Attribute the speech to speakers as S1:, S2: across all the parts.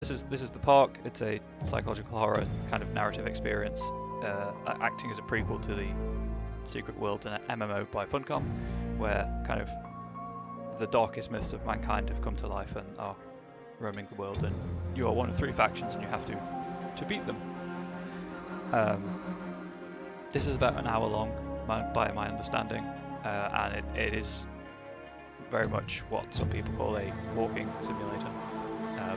S1: This is the park. It's a psychological horror kind of narrative experience, acting as a prequel to the Secret World and MMO by Funcom, where kind of the darkest myths of mankind have come to life and are roaming the world, and you are one of three factions and you have to beat them. This is about an hour long, by my understanding, and it is very much what some people call a walking simulator.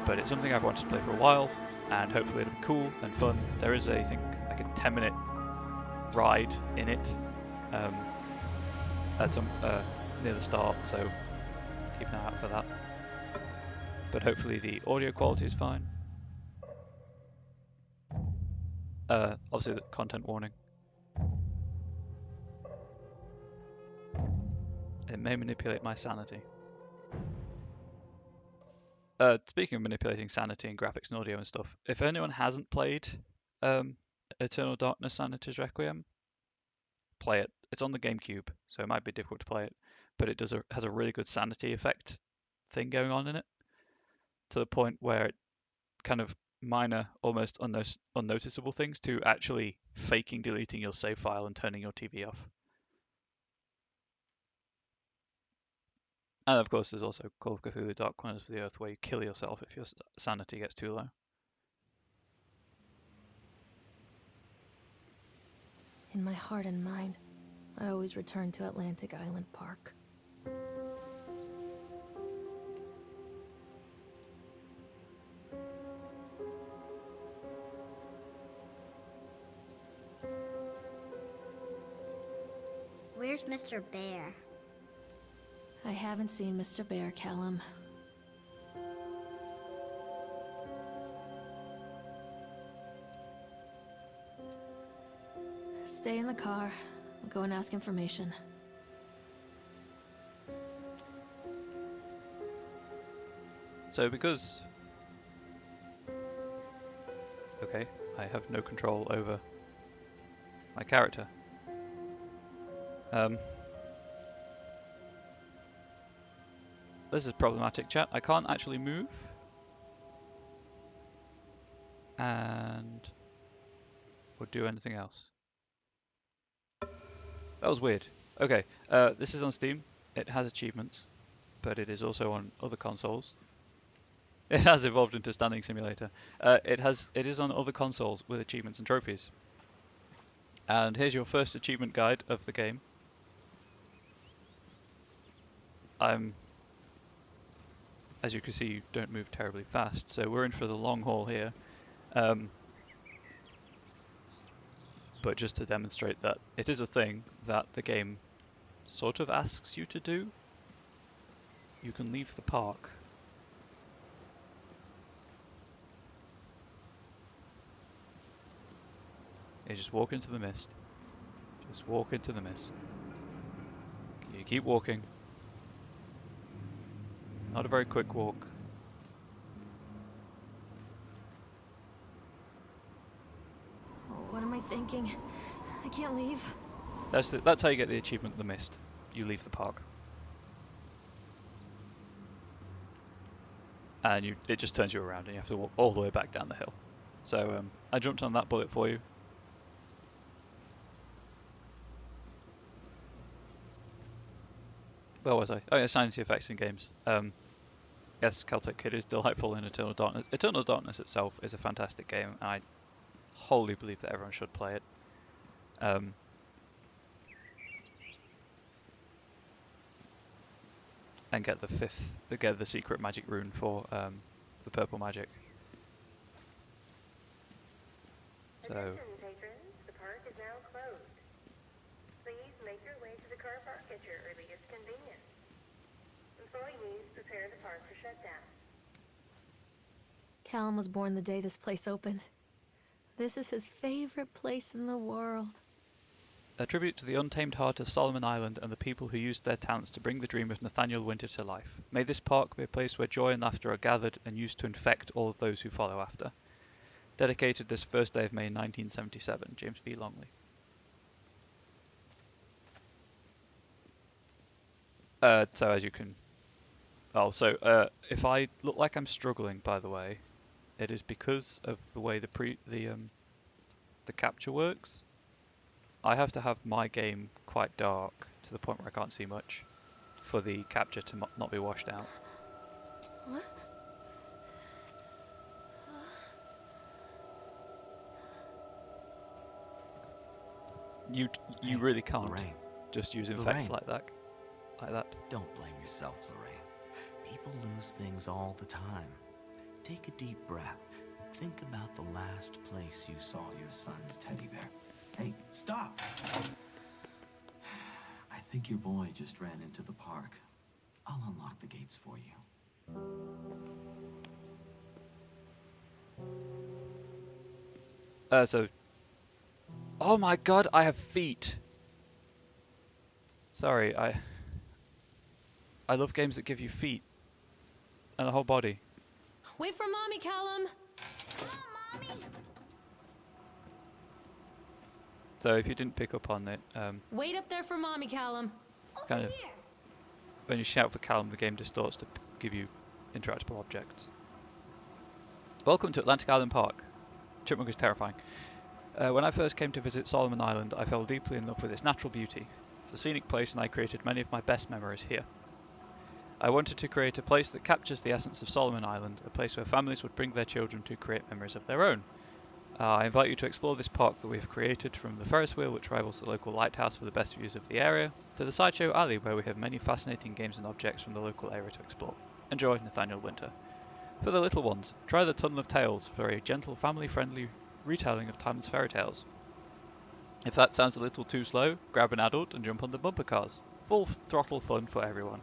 S1: But it's something I've wanted to play for a while, and hopefully it'll be cool and fun. There is, I think, like a 10-minute ride in it at some near the start, so keep an eye out for that. But hopefully the audio quality is fine. Obviously the content warning. It may manipulate my sanity. Speaking of manipulating sanity and graphics and audio and stuff, if anyone hasn't played Eternal Darkness: Sanity's Requiem, play it. It's on the GameCube, so it might be difficult to play it, but it has a really good sanity effect thing going on in it, to the point where it kind of minor, almost unnoticeable things to actually faking deleting your save file and turning your TV off. And of course, there's also Call of Cthulhu: Dark Corners of the Earth, where you kill yourself if your sanity gets too low.
S2: In my heart and mind, I always return to Atlantic Island Park.
S3: Where's Mr. Bear?
S2: I haven't seen Mr. Bear, Callum. Stay in the car. I'll go and ask information.
S1: So because... Okay, I have no control over my character. This is problematic, chat. I can't actually move. And... or do anything else. That was weird. Okay, this is on Steam. It has achievements, but it is also on other consoles. It has evolved into Standing Simulator. It is on other consoles with achievements and trophies. And here's your first achievement guide of the game. As you can see, you don't move terribly fast, so we're in for the long haul here. But just to demonstrate that it is a thing that the game sort of asks you to do, you can leave the park. You just walk into the mist. Just walk into the mist. You keep walking. Not a very quick walk.
S2: Oh, what am I thinking? I can't leave.
S1: That's how you get the achievement, The Mist. You leave the park. And it just turns you around and you have to walk all the way back down the hill. So I jumped on that bullet for you. Where was I? Oh yeah, sanity effects in games. Yes, Celtic Kid is delightful in Eternal Darkness. Eternal Darkness itself is a fantastic game, and I wholly believe that everyone should play it. And get the secret magic rune for the purple magic. So.
S4: Attention, patrons. The park is now closed. Please make your way to the car park at your earliest convenience. Employees, prepare the park for shutdown.
S2: Callum was born the day this place opened. This is his favorite place in the world.
S1: A tribute to the untamed heart of Solomon Island and the people who used their talents to bring the dream of Nathaniel Winter to life. May this park be a place where joy and laughter are gathered and used to infect all of those who follow after. Dedicated this first day of May 1977, James B. Longley. So as you can... Oh, so if I look like I'm struggling, by the way, it is because of the way the capture works. I have to have my game quite dark to the point where I can't see much for the capture to not be washed out.
S2: What?
S1: You
S5: Hey,
S1: really can't
S5: Lorraine,
S1: just use effects
S5: Lorraine.
S1: like that.
S5: don't blame yourself, Lorraine. People lose things all the time. Take a deep breath. Think about the last place you saw your son's teddy bear. Hey, stop! I think your boy just ran into the park. I'll unlock the gates for you.
S1: Oh my god, I have feet. Sorry, I love games that give you feet and a whole body.
S2: Wait for Mommy, Callum!
S3: Come on, Mommy.
S1: So if you didn't pick up on it,
S2: Wait up there for Mommy, Callum!
S1: kind
S3: Over
S1: of
S3: here.
S1: when you shout for Callum, the game distorts to give you interactable objects. Welcome to Atlantic Island Park. Chipmunk is terrifying. When I first came to visit Solomon Island, I fell deeply in love with its natural beauty. It's a scenic place and I created many of my best memories here. I wanted to create a place that captures the essence of Solomon Island, a place where families would bring their children to create memories of their own. I invite you to explore this park that we have created, from the Ferris wheel, which rivals the local lighthouse for the best views of the area, to the Sideshow Alley, where we have many fascinating games and objects from the local area to explore. Enjoy, Nathaniel Winter. For the little ones, try the Tunnel of Tales for a gentle, family-friendly retelling of timeless fairy tales. If that sounds a little too slow, grab an adult and jump on the bumper cars. Full throttle fun for everyone.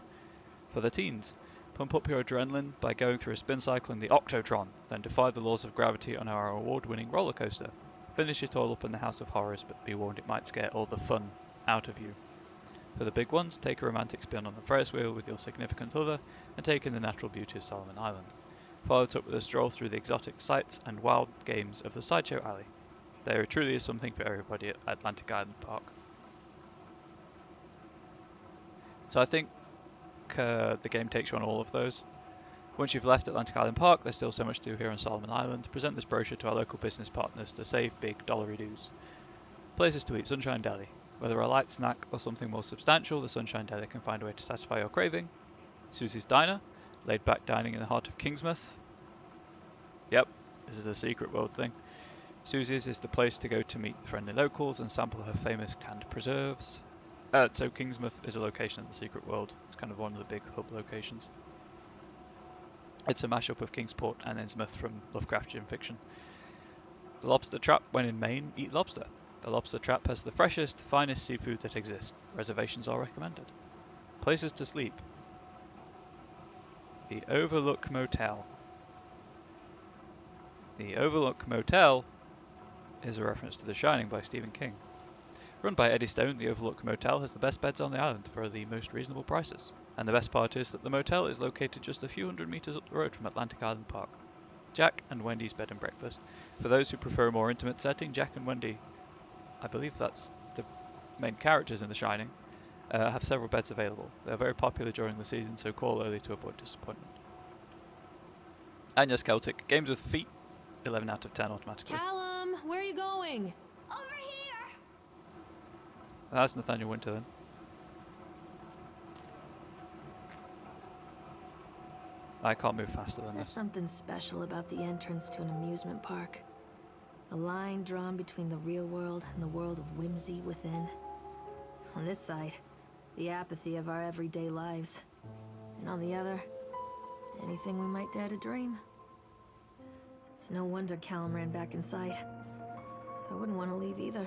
S1: For the teens, pump up your adrenaline by going through a spin cycle in the Octotron, then defy the laws of gravity on our award-winning roller coaster. Finish it all up in the House of Horrors, but be warned it might scare all the fun out of you. For the big ones, take a romantic spin on the Ferris wheel with your significant other and take in the natural beauty of Solomon Island. Follow it up with a stroll through the exotic sights and wild games of the Sideshow Alley. There truly is something for everybody at Atlantic Island Park. So I think the game takes you on all of those. Once you've left Atlantic Island Park, there's still so much to do here on Solomon Island. Present this brochure to our local business partners to save big dollary dues. Places to eat: Sunshine Deli. Whether a light snack or something more substantial, the Sunshine Deli can find a way to satisfy your craving. Susie's Diner, laid back dining in the heart of Kingsmouth. Yep, this is a Secret World thing. Susie's is the place to go to meet friendly locals and sample her famous canned preserves. So Kingsmouth is a location in the Secret World. It's kind of one of the big hub locations. It's a mashup of Kingsport and Innsmouth from Lovecraftian fiction. The Lobster Trap: when in Maine, eat lobster. The Lobster Trap has the freshest, finest seafood that exists. Reservations are recommended. Places to sleep: the Overlook Motel. The Overlook Motel is a reference to The Shining by Stephen King. Run by Eddie Stone, the Overlook Motel has the best beds on the island for the most reasonable prices. And the best part is that the motel is located just a few hundred meters up the road from Atlantic Island Park. Jack and Wendy's Bed and Breakfast. For those who prefer a more intimate setting, Jack and Wendy, I believe that's the main characters in The Shining, have several beds available. They're very popular during the season, so call early to avoid disappointment. Anya's Celtic. Games with feet, 11 out of 10 automatically.
S2: Callum, where are you going?
S3: Over here.
S1: That's Nathaniel Winter then. I can't move faster than
S2: There's
S1: this.
S2: something special about the entrance to an amusement park. A line drawn between the real world and the world of whimsy within. On this side, the apathy of our everyday lives. And on the other, anything we might dare to dream. It's no wonder Callum ran back inside. I wouldn't want to leave either.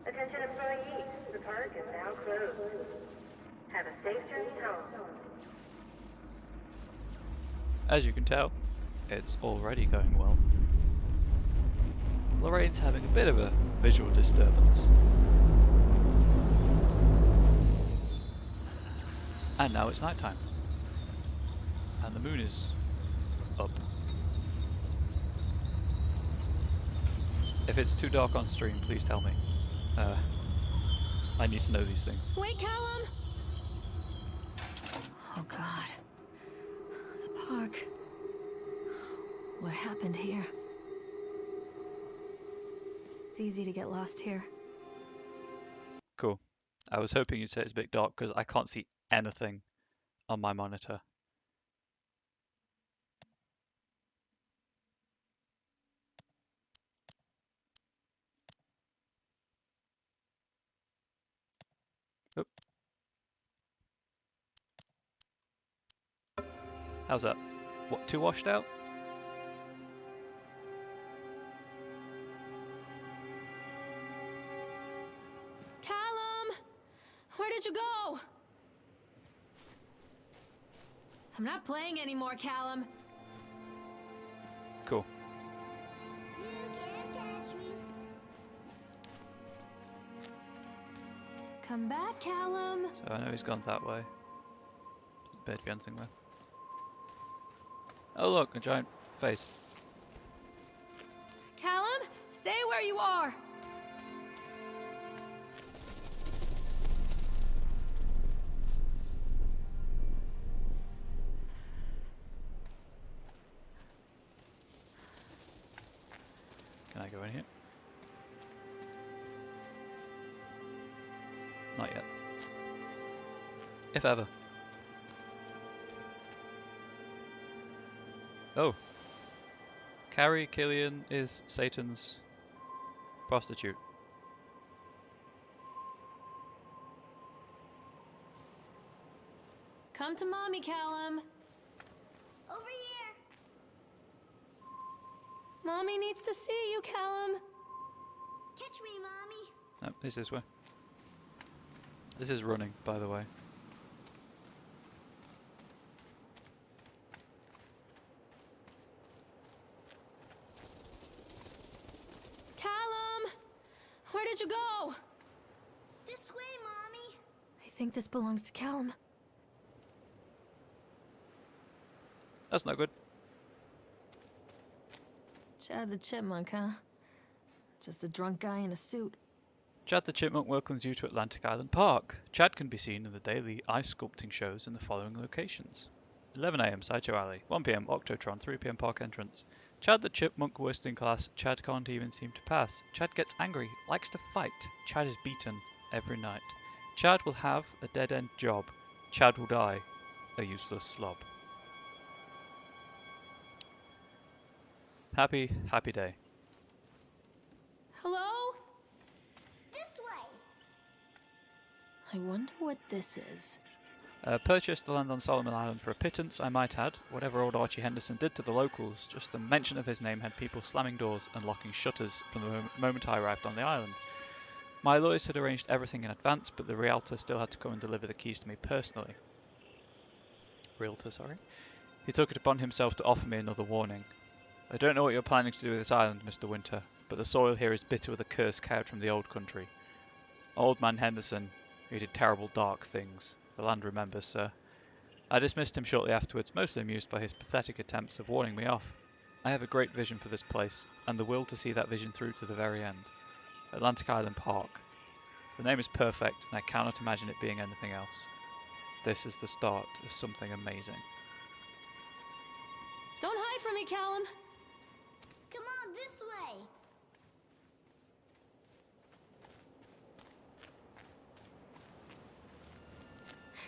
S4: Attention employees, the park is now closed. Have a safe journey home.
S1: As you can tell, it's already going well. Lorraine's having a bit of a visual disturbance. And now it's nighttime. And the moon is up. If it's too dark on stream, please tell me. I need to know these things.
S2: Wait, Callum! Oh God. The park. What happened here? It's easy to get lost here.
S1: Cool. I was hoping you'd say it's a bit dark because I can't see anything on my monitor. Oop. How's that? What, too washed out?
S2: Callum! Where did you go? I'm not playing anymore, Callum.
S1: Cool.
S3: You can't catch me.
S2: Come back, Callum.
S1: So I know he's gone that way. Doesn't appear to be anything there. Oh look, a giant face.
S2: Callum, stay where you are.
S1: Can I go in here? Not yet. If ever. Oh. Carrie Killian is Satan's prostitute.
S2: Come to mommy, Callum.
S3: Over here.
S2: Mommy needs to see you, Callum.
S3: Catch me, Mommy.
S1: No, this is where. This is running, by the way.
S2: Callum! Where did you go?
S3: This way, Mommy.
S2: I think this belongs to Callum.
S1: That's not good.
S2: Chad the Chipmunk, huh? Just a drunk guy in a suit.
S1: Chad the Chipmunk welcomes you to Atlantic Island Park. Chad can be seen in the daily ice sculpting shows in the following locations. 11 AM Sideshow Alley, 1 PM Octotron, 3 PM Park Entrance. Chad the Chipmunk worst in class, Chad can't even seem to pass. Chad gets angry, likes to fight. Chad is beaten every night. Chad will have a dead-end job. Chad will die a useless slob. Happy, happy day.
S2: Hello?
S3: This way.
S2: I wonder what this is.
S1: Purchased the land on Solomon Island for a pittance, I might add. Whatever old Archie Henderson did to the locals, just the mention of his name had people slamming doors and locking shutters from the moment I arrived on the island. My lawyers had arranged everything in advance, but the realtor still had to come and deliver the keys to me personally. Realtor, sorry. He took it upon himself to offer me another warning. I don't know what you're planning to do with this island, Mr. Winter, but the soil here is bitter with a curse carried from the old country. Old man Henderson, who did terrible dark things. The land remembers, sir. I dismissed him shortly afterwards, mostly amused by his pathetic attempts of warning me off. I have a great vision for this place, and the will to see that vision through to the very end. Atlantic Island Park. The name is perfect, and I cannot imagine it being anything else. This is the start of something amazing.
S2: Don't hide from me, Callum.
S3: Come on, this way.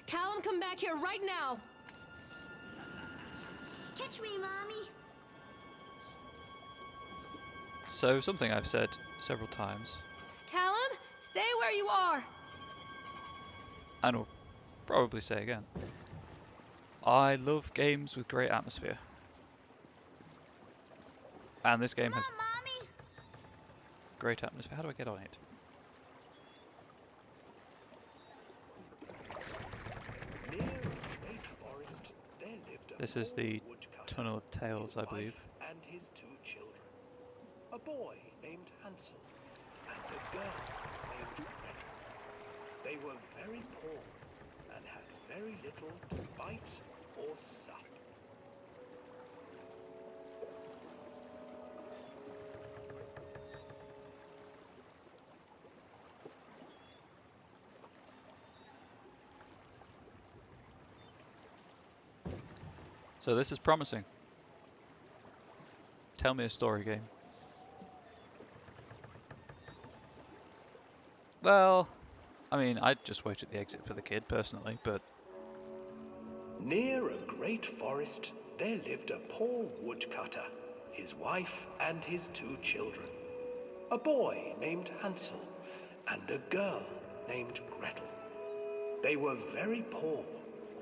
S2: Callum, come back here right now.
S3: Catch me, Mommy.
S1: So, something I've said several times,
S2: Callum, stay where you are.
S1: and will probably say again. I love games with great atmosphere. And this game
S3: Come
S1: has
S3: on, Mommy.
S1: great atmosphere. How do I get on it? This is the Tunnel of Tales, I believe.
S6: And his two children. A boy named Hansel and a girl named Gretel. They were very poor and had very little to bite or sup.
S1: So this is promising. Tell me a story game. Well, I mean, I'd just wait at the exit for the kid personally, but
S6: Near a great forest, there lived a poor woodcutter, his wife and his 2 children. A boy named Hansel and a girl named Gretel. They were very poor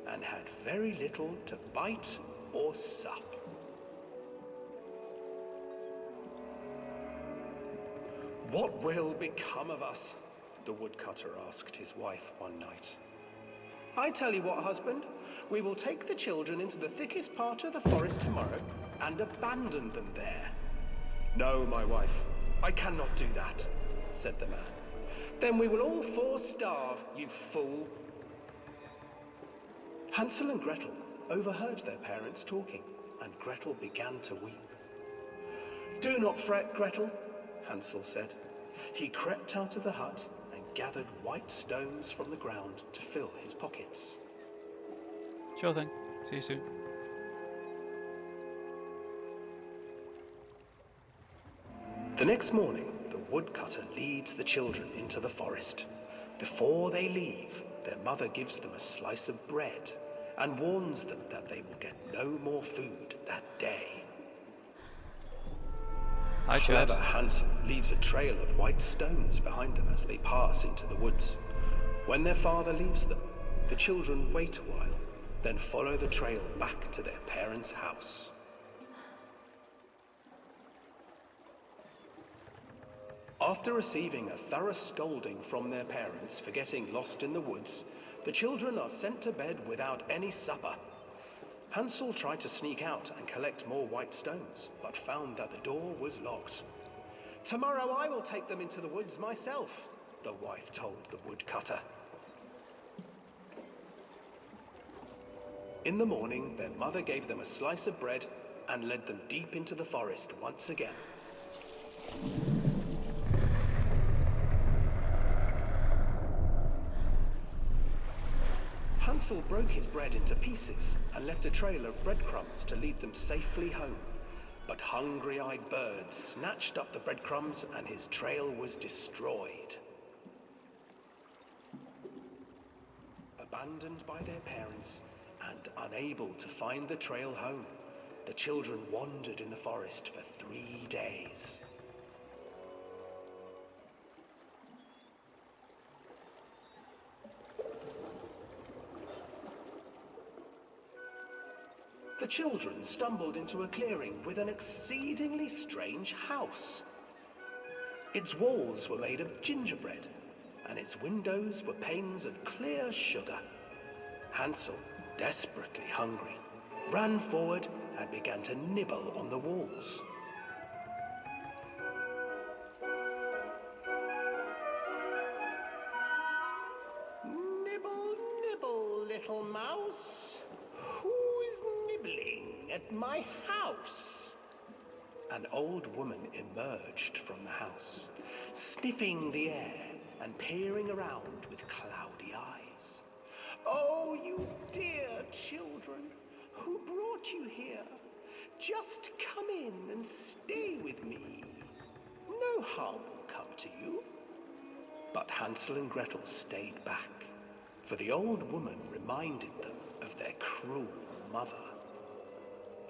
S6: and had very little to bite or sup. What will become of us? The woodcutter asked his wife one night. I tell you what, husband, we will take the children into the thickest part of the forest tomorrow and abandon them there. No, my wife, I cannot do that, said the man. Then we will all 4 starve, you fool. Hansel and Gretel overheard their parents talking, and Gretel began to weep. Do not fret, Gretel, Hansel said. He crept out of the hut and gathered white stones from the ground to fill his pockets.
S1: sure thing. See you soon.
S6: The next morning, the woodcutter leads the children into the forest. Before they leave, their mother gives them a slice of bread and warns them that they will get no more food that day.
S1: Hi, Chad.
S6: However, Hansel leaves a trail of white stones behind them as they pass into the woods. When their father leaves them, the children wait a while, then follow the trail back to their parents' house. After receiving a thorough scolding from their parents for getting lost in the woods, the children are sent to bed without any supper. Hansel tried to sneak out and collect more white stones, but found that the door was locked. Tomorrow I will take them into the woods myself, the wife told the woodcutter. In the morning, their mother gave them a slice of bread and led them deep into the forest once again. Hansel broke his bread into pieces and left a trail of breadcrumbs to lead them safely home. But hungry-eyed birds snatched up the breadcrumbs and his trail was destroyed. Abandoned by their parents and unable to find the trail home, the children wandered in the forest for 3 days. The children stumbled into a clearing with an exceedingly strange house. Its walls were made of gingerbread, and its windows were panes of clear sugar. Hansel, desperately hungry, ran forward and began to nibble on the walls. Nibble, nibble, little mouse. Who's nibbling at my house? An old woman emerged from the house, sniffing the air and peering around with cloudy eyes. Oh, you dear children, who brought you here? Just come in and stay with me. No harm will come to you. But Hansel and Gretel stayed back, for the old woman reminded them of their cruel mother.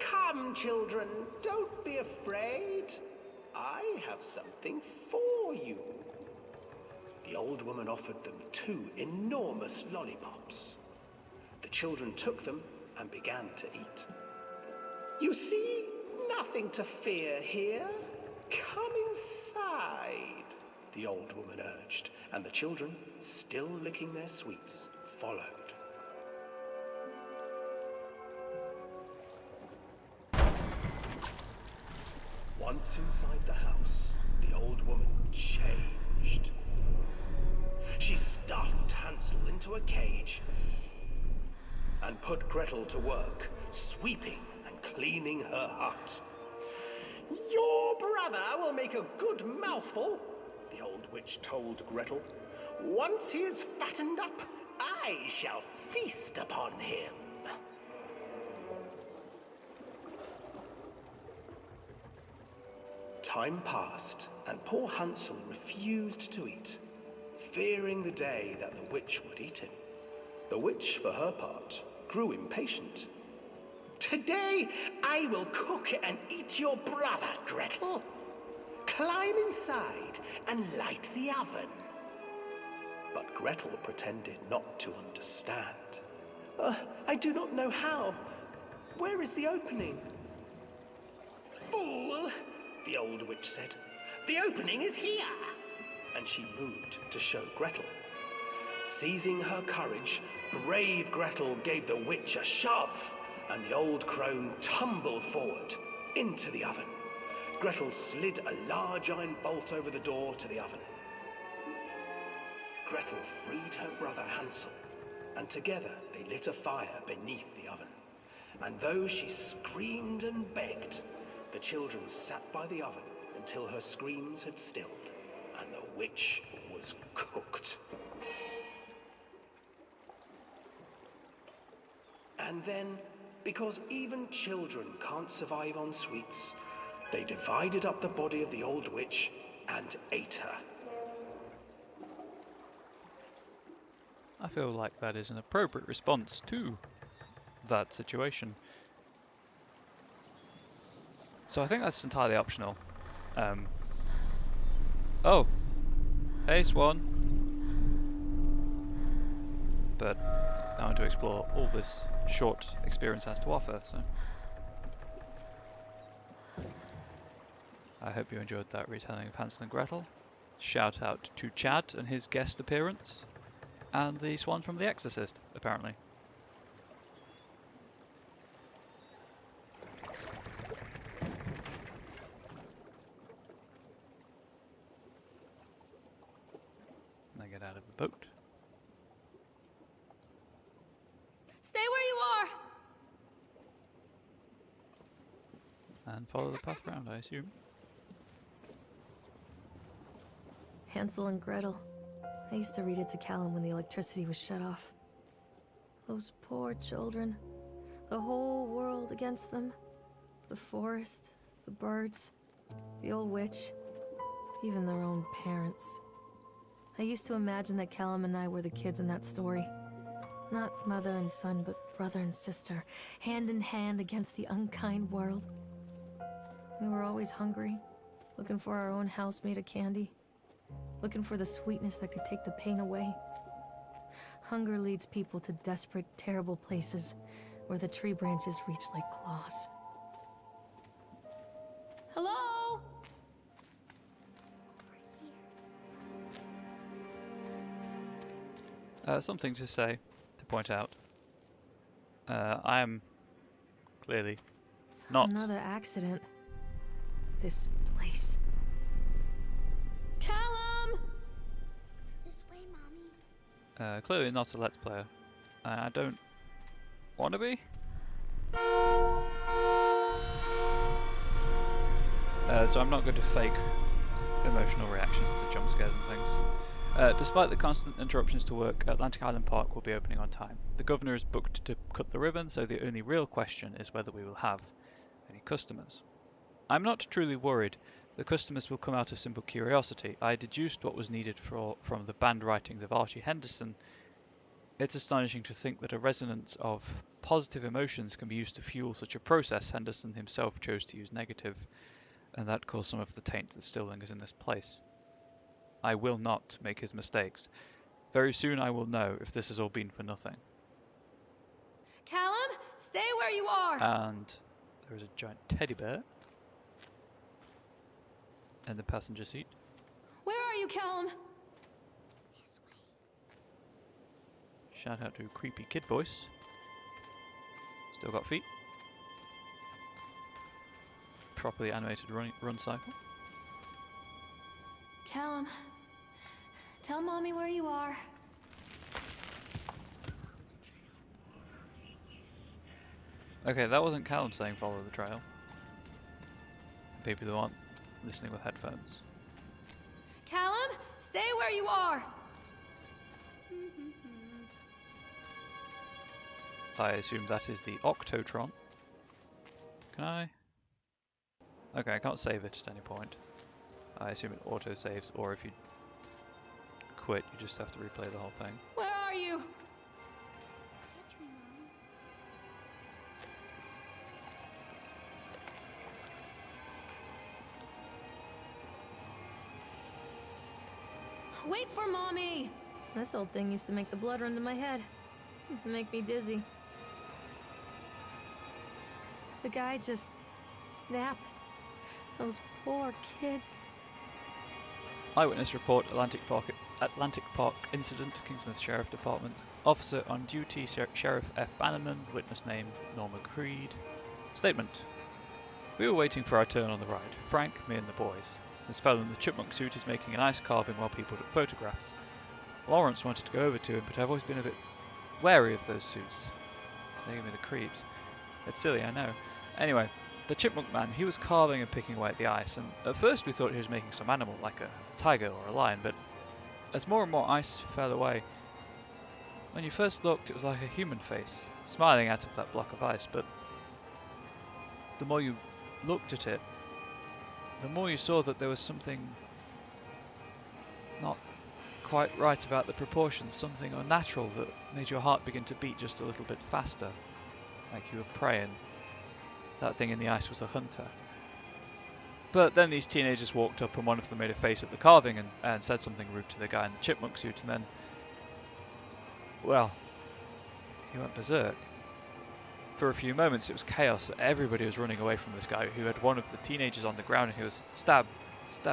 S6: Come, children, don't be afraid. I have something for you. The old woman offered them 2 enormous lollipops. The children took them and began to eat. You see, nothing to fear here. Come inside, the old woman urged, and the children, still licking their sweets, followed. Once inside the house, the old woman changed. She stuffed Hansel into a cage and put Gretel to work, sweeping and cleaning her hut. Your brother will make a good mouthful, the old witch told Gretel. Once he is fattened up, I shall feast upon him. Time passed, and poor Hansel refused to eat, fearing the day that the witch would eat him. The witch, for her part, grew impatient. "Today I will cook and eat your brother, Gretel. Climb inside and light the oven." But Gretel pretended not to understand. I do not know how. Where is the opening?" "Fool," the old witch said. "The opening is here." And she moved to show Gretel. Seizing her courage, brave Gretel gave the witch a shove, and the old crone tumbled forward into the oven. Gretel slid a large iron bolt over the door to the oven. Gretel freed her brother Hansel, and together they lit a fire beneath the oven. And though she screamed and begged, the children sat by the oven until her screams had stilled, and the witch was cooked. And then, because even children can't survive on sweets, they divided up the body of the old witch and ate her.
S1: I feel like that is an appropriate response to that situation. So I think that's entirely optional. Oh! Hey, Swan! But I want to explore all this short experience has to offer, so... I hope you enjoyed that retelling of Hansel and Gretel. Shout out to Chad and his guest appearance. And the swan from The Exorcist, apparently. And I get out of the boat.
S2: Stay where you are!
S1: And follow the path round, I assume.
S2: Hansel and Gretel. I used to read it to Callum when the electricity was shut off. Those poor children. The whole world against them. The forest, the birds, the old witch, even their own parents. I used to imagine that Callum and I were the kids in that story. Not mother and son, but brother and sister, hand in hand against the unkind world. We were always hungry, looking for our own house made of candy. Looking for the sweetness that could take the pain away. Hunger leads people to desperate, terrible places where the tree branches reach like claws. Hello?
S1: Something to say, to point out. I am clearly not.
S2: Another accident. This place. Callum!
S3: This way, Mommy.
S1: Clearly not a Let's Player. And I don't want to be. So I'm not going to fake emotional reactions to jump scares and things. Despite the constant interruptions to work, Atlantic Island Park will be opening on time. The governor is booked to cut the ribbon, so the only real question is whether we will have any customers. I'm not truly worried. The customers will come out of simple curiosity. I deduced what was needed from the banned writings of Archie Henderson. It's astonishing to think that a resonance of positive emotions can be used to fuel such a process. Henderson himself chose to use negative, and that caused some of the taint that still lingers in this place. I will not make his mistakes. Very soon I will know if this has all been for nothing.
S2: Callum, stay where you are!
S1: And there is a giant teddy bear in the passenger seat.
S2: Where are you, Callum?
S3: This way.
S1: Shout out to creepy kid voice. Still got feet. Properly animated run cycle.
S2: Callum, tell Mommy where you are.
S1: Okay, that wasn't Callum saying follow the trail. Maybe the one listening with headphones.
S2: Callum, stay where you are!
S1: I assume that is the Octotron. Can I? Okay, I can't save it at any point. I assume it auto-saves, or if you quit, you just have to replay the whole thing.
S2: Where are you?
S3: Catch me, Mommy.
S2: Wait for Mommy! This old thing used to make the blood run to my head. Make me dizzy. The guy just snapped. Those poor kids.
S1: Eyewitness report Atlantic Park incident, Kingsmouth Sheriff Department. Officer on duty, Sheriff F. Bannerman. Witness name Norma Creed. Statement. We were waiting for our turn on the ride. Frank, me and the boys. This fellow in the chipmunk suit is making an ice carving while people took photographs. Lawrence wanted to go over to him, but I've always been a bit wary of those suits. They give me the creeps. It's silly, I know. Anyway, the chipmunk man, he was carving and picking away at the ice, and at first we thought he was making some animal, like a tiger or a lion, but as more and more ice fell away, when you first looked, it was like a human face, smiling out of that block of ice, but the more you looked at it, the more you saw that there was something not quite right about the proportions, something unnatural that made your heart begin to beat just a little bit faster, like you were praying. That thing in the ice was a hunter. But then these teenagers walked up and one of them made a face at the carving and said something rude to the guy in the chipmunk suit, and then, well, he went berserk. For a few moments it was chaos. Everybody was running away from this guy who had one of the teenagers on the ground and he was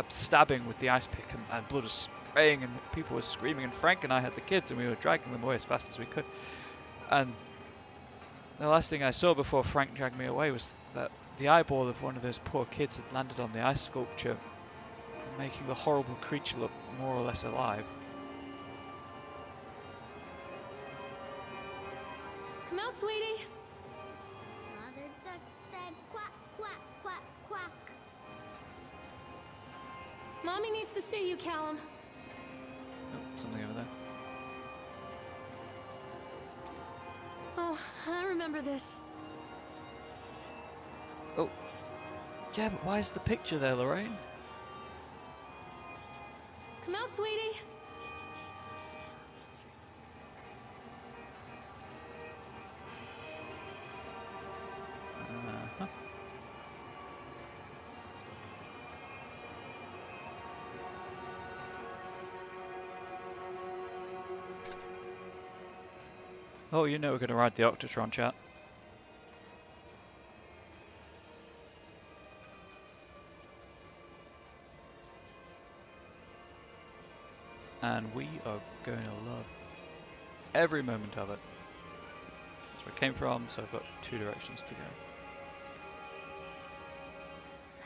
S1: stabbing with the ice pick, and blood was spraying and people were screaming, and Frank and I had the kids and we were dragging them away as fast as we could. And the last thing I saw before Frank dragged me away was that the eyeball of one of those poor kids had landed on the ice sculpture, making the horrible creature look more or less alive.
S2: Come out, sweetie.
S3: Mother duck said quack, quack, quack, quack.
S2: Mommy needs to see you, Callum.
S1: Oh, something over there.
S2: Oh, I remember this.
S1: Oh. Yeah, but why is the picture there, Lorraine?
S2: Come out, sweetie.
S1: Uh-huh. Oh, you know we're going to ride the Octotron, chat. And we are going to love every moment of it. That's where it came from, so I've got two directions to go.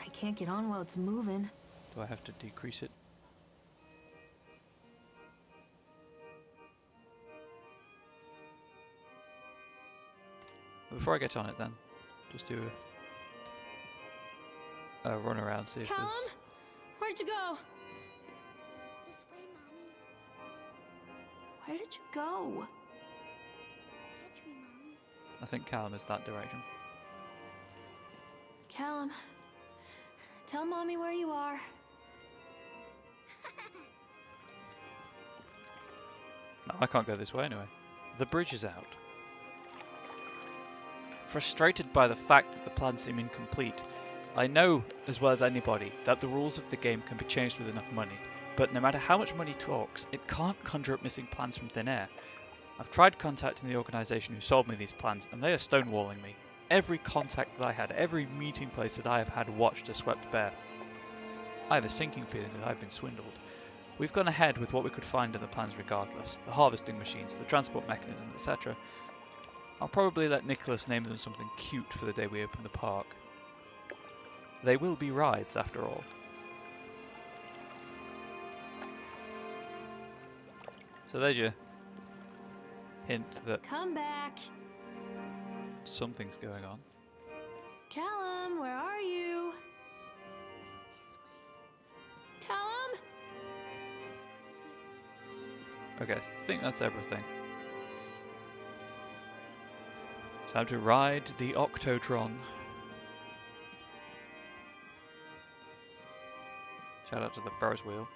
S2: I can't get on while it's moving.
S1: Do I have to decrease it? Before I get on it then, just do a run around, see if
S2: Callum?
S1: there's...
S2: Where'd you go?
S3: This way, Mommy.
S2: Where did you go?
S3: Catch me, Mommy.
S1: I think Callum is that direction.
S2: Callum, tell Mommy where you are.
S1: No, I can't go this way anyway. The bridge is out. Frustrated by the fact that the plans seem incomplete, I know as well as anybody that the rules of the game can be changed with enough money, but no matter how much money talks, it can't conjure up missing plans from thin air. I've tried contacting the organisation who sold me these plans, and they are stonewalling me. Every contact that I had, every meeting place that I have had watched are swept bare. I have a sinking feeling that I've been swindled. We've gone ahead with what we could find in the plans regardless. The harvesting machines, the transport mechanism, etc. I'll probably let Nicholas name them something cute for the day we open the park. They will be rides after all. So there's your hint that
S2: Come back.
S1: something's going on.
S2: Callum, where are you? Callum?
S1: Okay, I think that's everything. Time to ride the Octotron. Shout out to the Ferris wheel.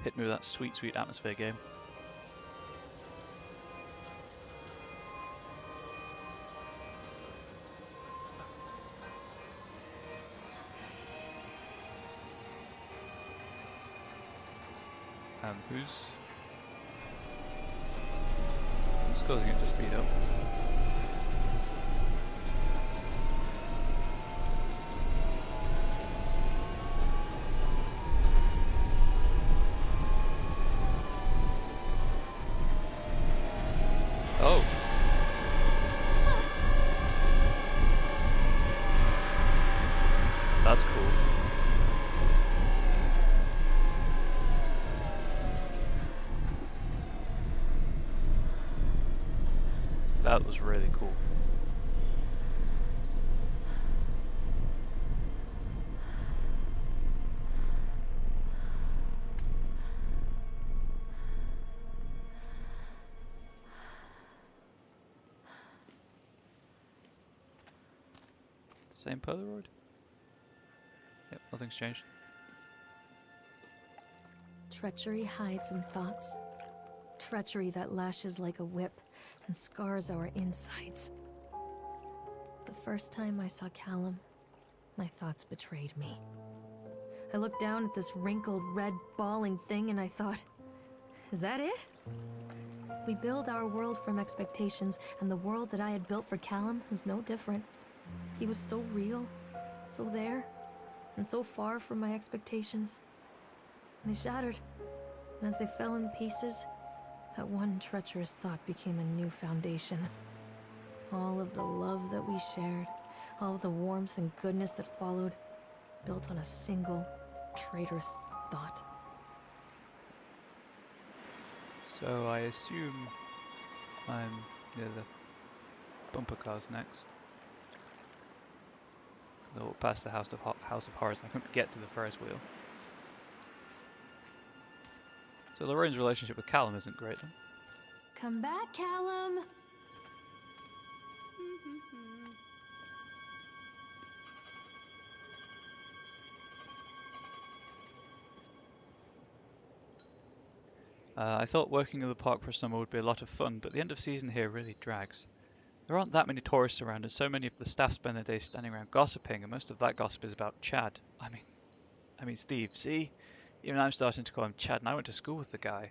S1: Hit me with that sweet, sweet atmosphere game. Who's causing it to speed up? Oh. That's cool. That was really cool. Same Polaroid? Yep, nothing's changed.
S2: Treachery hides in thoughts. Treachery that lashes like a whip and scars our insides. The first time I saw Callum, my thoughts betrayed me. I looked down at this wrinkled, red, bawling thing and I thought, is that it? We build our world from expectations, and the world that I had built for Callum was no different. He was so real, so there, and so far from my expectations. They shattered, and as they fell in pieces, that one treacherous thought became a new foundation. All of the love that we shared, all of the warmth and goodness that followed, built on a single, traitorous thought.
S1: So I assume I'm near the bumper cars next. I'll walk past the House of Horrors. I couldn't get to the Ferris wheel. So Lorraine's relationship with Callum isn't great then.
S2: Come back, Callum!
S1: I thought working in the park for summer would be a lot of fun, but the end of season here really drags. There aren't that many tourists around, and so many of the staff spend their days standing around gossiping, and most of that gossip is about Chad. I mean Steve, see? Even I'm starting to call him Chad, and I went to school with the guy.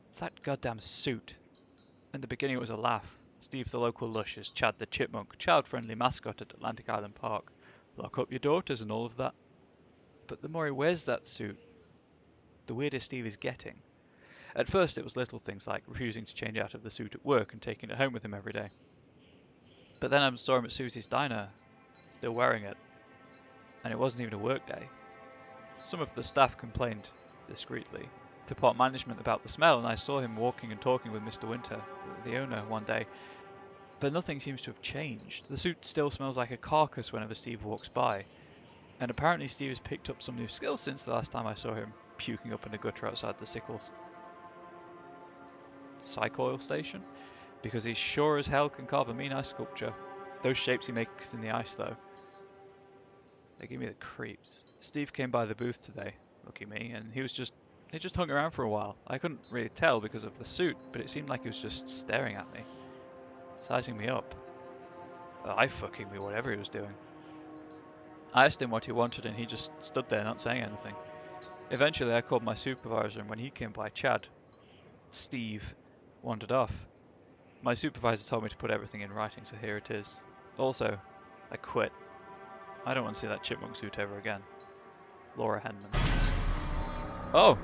S1: It's that goddamn suit. In the beginning it was a laugh. Steve the local lush is Chad the chipmunk, child-friendly mascot at Atlantic Island Park. Lock up your daughters and all of that. But the more he wears that suit, the weirder Steve is getting. At first it was little things like refusing to change out of the suit at work and taking it home with him every day. But then I saw him at Susie's diner, still wearing it. And it wasn't even a work day. Some of the staff complained, discreetly, to park management about the smell, and I saw him walking and talking with Mr. Winter, the owner, one day. But nothing seems to have changed. The suit still smells like a carcass whenever Steve walks by. And apparently Steve has picked up some new skills since the last time I saw him puking up in a gutter outside the Sickles Psych Oil station, because he sure as hell can carve a mean ice sculpture. Those shapes he makes in the ice, though, they give me the creeps. Steve came by the booth today, lucky me, and he just hung around for a while. I couldn't really tell because of the suit, but it seemed like he was just staring at me, sizing me up. Eye fucking me, whatever he was doing. I asked him what he wanted, and he just stood there not saying anything. Eventually I called my supervisor, and when he came by, Steve wandered off. My supervisor told me to put everything in writing, so here it is. Also, I quit. I don't want to see that chipmunk suit ever again. Laura Henman. Oh!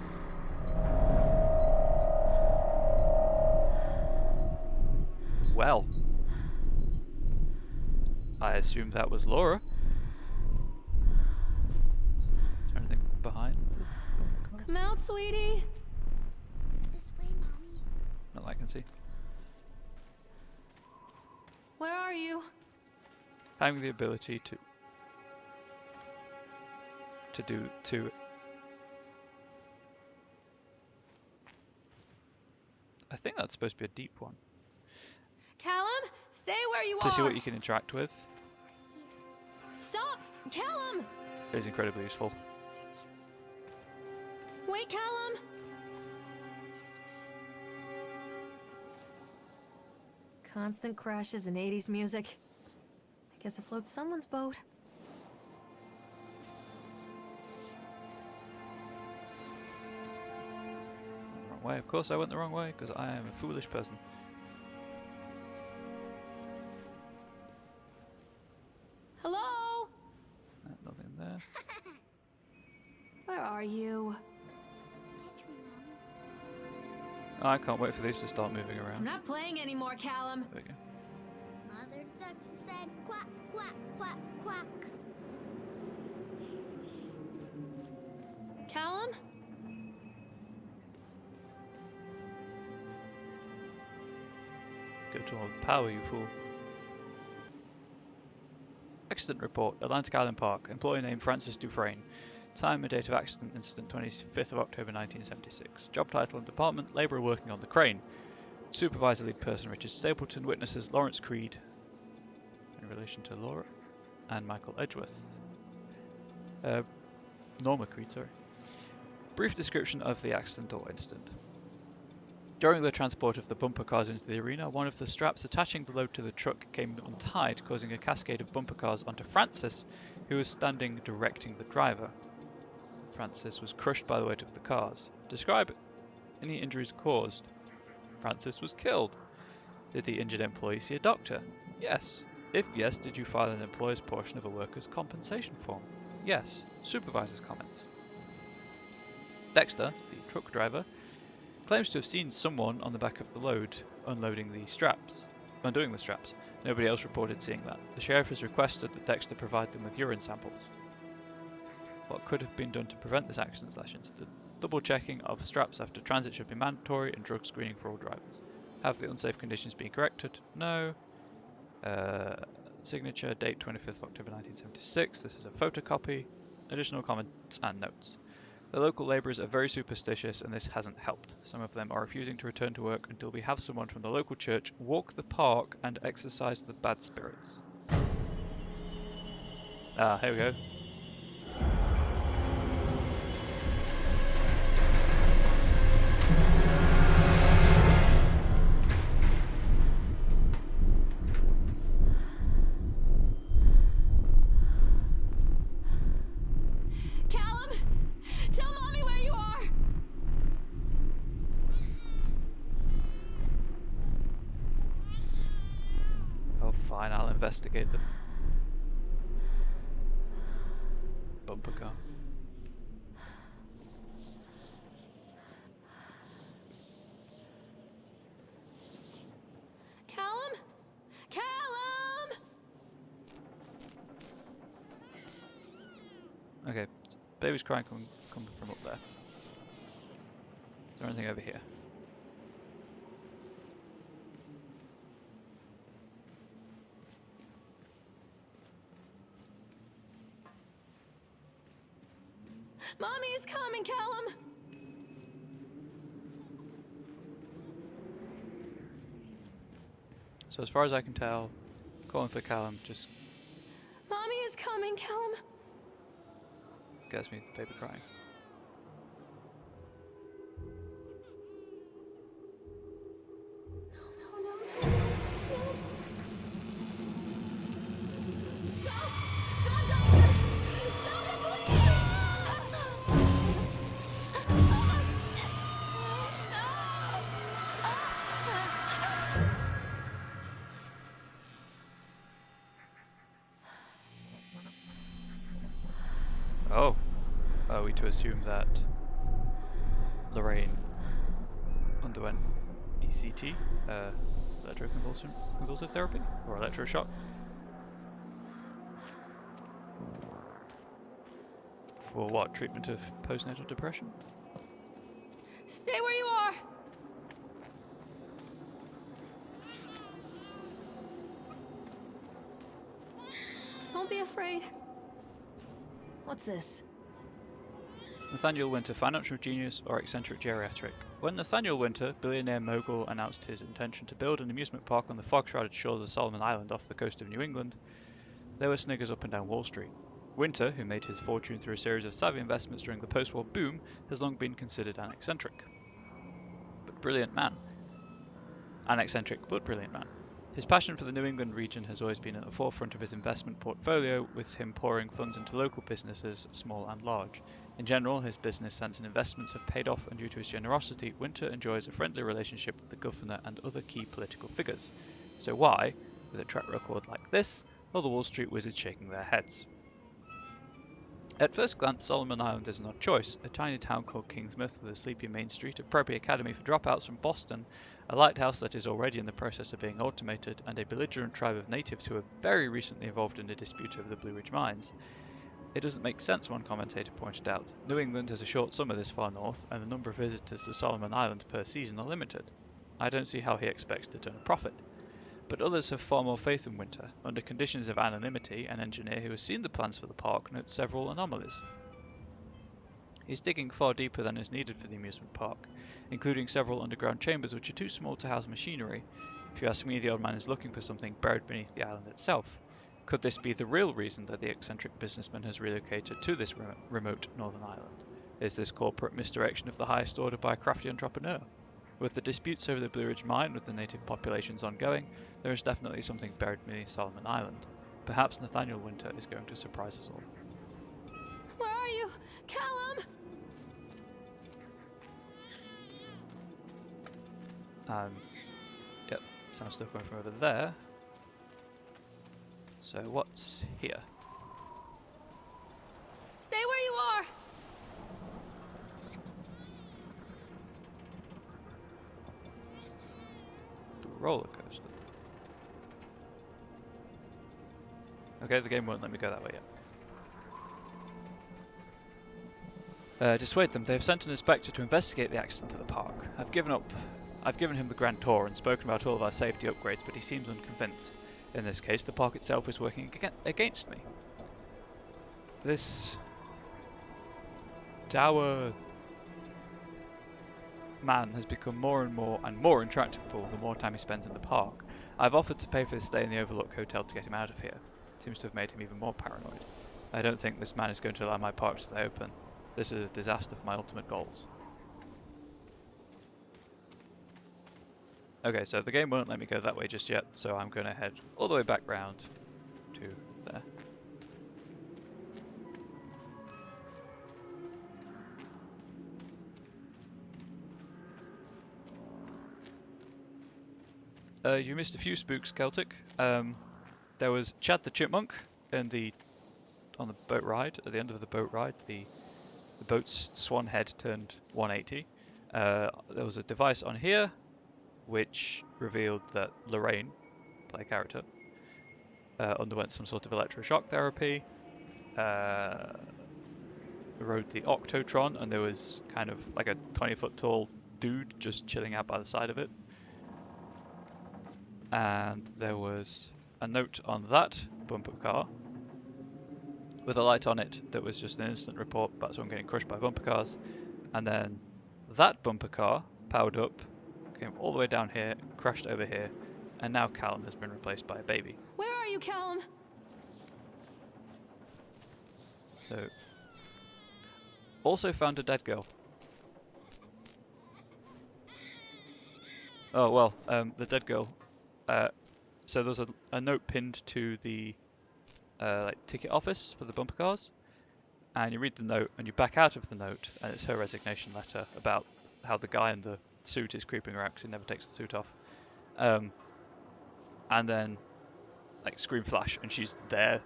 S1: Well. I assumed that was Laura. Is there anything behind the bunker?
S2: Come out, sweetie!
S3: This way, Mommy.
S1: Not that I can see.
S2: Where are you?
S1: Having the ability to I think that's supposed to be a deep one.
S2: Callum, stay where you are!
S1: To see what you can interact with.
S2: Stop! Callum!
S1: It is incredibly useful.
S2: Wait, Callum! Constant crashes and 80s music. I guess it floats someone's boat.
S1: Wrong way. Of course I went the wrong way, because I am a foolish person.
S2: Hello?
S1: Nothing there.
S2: Where are you?
S3: Catch me, Mommy.
S1: Oh, I can't wait for these to start moving
S2: I'm
S1: around.
S2: not playing anymore, Callum.
S1: There we go.
S3: Mother duck said quack, quack, quack, quack.
S2: Callum?
S1: Go to all the power, you fool. Accident report, Atlantic Island Park. Employee named Francis Dufresne. Time and date of accident incident 25th of October 1976. Job title and department, labourer working on the crane. Supervisor lead person Richard Stapleton. Witnesses Lawrence Creed in relation to Laura and Michael Edgeworth. Norma Creed, sorry. Brief description of the accident or incident. During the transport of the bumper cars into the arena, one of the straps attaching the load to the truck came untied, causing a cascade of bumper cars onto Francis, who was standing directing the driver. Francis was crushed by the weight of the cars. Describe any injuries caused. Francis was killed. Did the injured employee see a doctor? Yes. If yes, did you file an employer's portion of a workers' compensation form? Yes. Supervisor's comments. Dexter, the truck driver, claims to have seen someone on the back of the load undoing the straps. Nobody else reported seeing that. The sheriff has requested that Dexter provide them with urine samples. What could have been done to prevent this accident/incident? Double checking of straps after transit should be mandatory, and drug screening for all drivers. Have the unsafe conditions been corrected? No. Signature, date 25th of October 1976. This is a photocopy. Additional comments and notes. The local labourers are very superstitious, and this hasn't helped. Some of them are refusing to return to work until we have someone from the local church walk the park and exorcise the bad spirits. Ah, here we go.
S2: Callum! Tell Mommy where you are!
S1: Oh, fine, I'll investigate the bumper car.
S2: Callum? Callum!
S1: Okay, so baby's crying coming from up there. Is there anything over here?
S2: Mommy is coming, Callum!
S1: So as far as I can tell, calling for Callum just
S2: Mommy is coming, Callum!
S1: gets me the baby crying.
S2: No. Stop! Stop, Doctor! Stop it,
S1: Oh, are we to assume that Lorraine underwent ECT, electroconvulsive therapy, or electroshock? For what? Treatment of postnatal depression?
S2: Stay where you are! Don't be afraid. What's this?
S1: Nathaniel Winter, financial genius or eccentric geriatric. When Nathaniel Winter, billionaire mogul, announced his intention to build an amusement park on the fog-shrouded shores of Solomon Island off the coast of New England, there were sniggers up and down Wall Street. Winter, who made his fortune through a series of savvy investments during the post-war boom, has long been considered an eccentric but brilliant man. His passion for the New England region has always been at the forefront of his investment portfolio, with him pouring funds into local businesses, small and large. In general, his business sense and investments have paid off, and due to his generosity, Winter enjoys a friendly relationship with the governor and other key political figures. So why, with a track record like this, are the Wall Street wizards shaking their heads? At first glance, Solomon Island is an odd choice, a tiny town called Kingsmouth with a sleepy main street, a preppy academy for dropouts from Boston, a lighthouse that is already in the process of being automated, and a belligerent tribe of natives who were very recently involved in a dispute over the Blue Ridge mines. It doesn't make sense, one commentator pointed out. New England has a short summer this far north, and the number of visitors to Solomon Island per season are limited. I don't see how he expects to turn a profit. But others have far more faith in Winter. Under conditions of anonymity, an engineer who has seen the plans for the park notes several anomalies. He's digging far deeper than is needed for the amusement park, including several underground chambers which are too small to house machinery. If you ask me, the old man is looking for something buried beneath the island itself. Could this be the real reason that the eccentric businessman has relocated to this remote northern island? Is this corporate misdirection of the highest order by a crafty entrepreneur? With the disputes over the Blue Ridge mine with the native populations ongoing, there is definitely something buried beneath Solomon Island. Perhaps Nathaniel Winter is going to surprise us all.
S2: Where are you? Callum!
S1: Yep, sound stuff coming from over there. So what's here?
S2: Stay where you are!
S1: The roller coaster. Okay, the game won't let me go that way yet. Dissuade them. They have sent an inspector to investigate the accident at the park. I've given him the grand tour and spoken about all of our safety upgrades, but he seems unconvinced. In this case, the park itself is working against me. This dour man has become more and more intractable the more time he spends in the park. I've offered to pay for his stay in the Overlook Hotel to get him out of here. It seems to have made him even more paranoid. I don't think this man is going to allow my park to stay open. This is a disaster for my ultimate goals. Okay, so the game won't let me go that way just yet, so I'm going to head all the way back round to there. You missed a few spooks, Celtic. There was Chad the Chipmunk on the boat ride. At the end of the boat ride, the boat's swan head turned 180. There was a device on here which revealed that Lorraine, play character, underwent some sort of electroshock therapy, rode the Octotron, and there was kind of like a 20-foot tall dude just chilling out by the side of it. And there was a note on that bumper car with a light on it that was just an instant report about someone getting crushed by bumper cars. And then that bumper car powered up, came all the way down here, crashed over here, and now Callum has been replaced by a baby.
S2: Where are you, Callum?
S1: So, also found a dead girl. Oh well, the dead girl. So there's a note pinned to the like ticket office for the bumper cars, and you read the note and you back out of the note, and it's her resignation letter about how the guy in the suit is creeping her out because he never takes the suit off. And then like screen flash and she's there.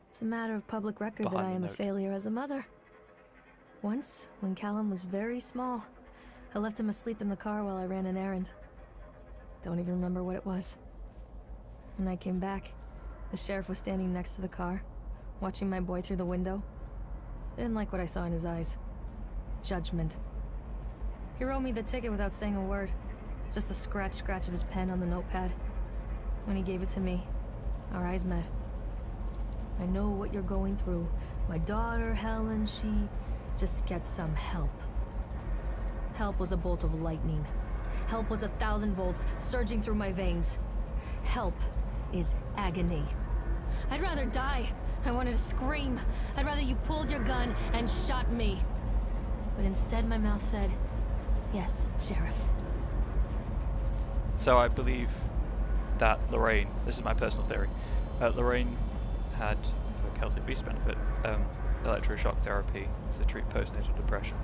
S2: It's a matter of public record that
S1: Behind
S2: I
S1: the
S2: am a
S1: note.
S2: failure as a mother. Once, when Callum was very small, I left him asleep in the car while I ran an errand. Don't even remember what it was. When I came back, the sheriff was standing next to the car, watching my boy through the window. I didn't like what I saw in his eyes. Judgment. He wrote me the ticket without saying a word. Just the scratch of his pen on the notepad. When he gave it to me, our eyes met. I know what you're going through. My daughter, Helen, she just gets some help. Help was a bolt of lightning. Help was 1,000 volts surging through my veins. Help is agony. I'd rather die. I wanted to scream. I'd rather you pulled your gun and shot me. But instead my mouth said, yes, Sheriff.
S1: So I believe that Lorraine, this is my personal theory, Lorraine had, for Celtic Beast benefit, electroshock therapy to treat postnatal depression.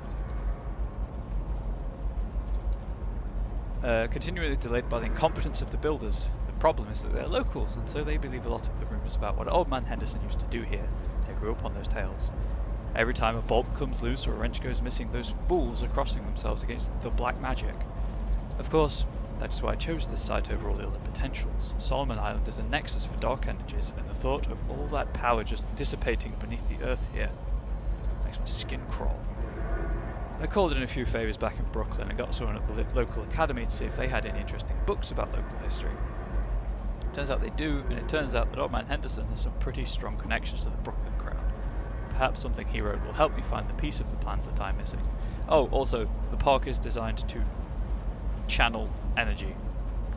S1: Continually delayed by the incompetence of the builders. The problem is that they're locals, and so they believe a lot of the rumours about what Old Man Henderson used to do here. They grew up on those tales. Every time a bolt comes loose or a wrench goes missing, those fools are crossing themselves against the black magic. Of course, that is why I chose this site over all the other potentials. Solomon Island is a nexus for dark energies, and the thought of all that power just dissipating beneath the earth here makes my skin crawl. I called in a few favours back in Brooklyn and got someone at the local academy to see if they had any interesting books about local history. Turns out they do, and it turns out that Old Man Henderson has some pretty strong connections to the Brooklyn crowd. Perhaps something he wrote will help me find the piece of the plans that I'm missing. Oh, also, the park is designed to channel energy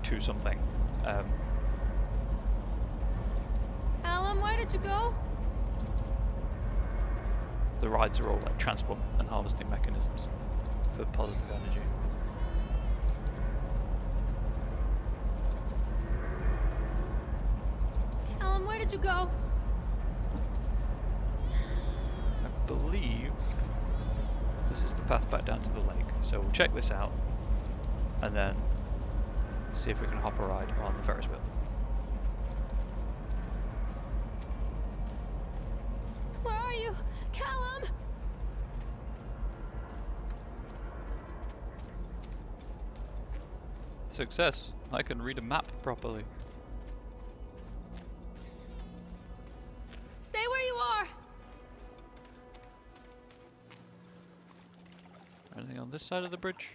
S1: to something.
S2: Alan, where did you go?
S1: The rides are all like transport and harvesting mechanisms for positive energy.
S2: Alan, where did you go?
S1: I believe this is the path back down to the lake. So we'll check this out and then see if we can hop a ride on the Ferris wheel.
S2: Where are you? Callum!
S1: Success! I can read a map properly.
S2: Stay where you are!
S1: Anything on this side of the bridge?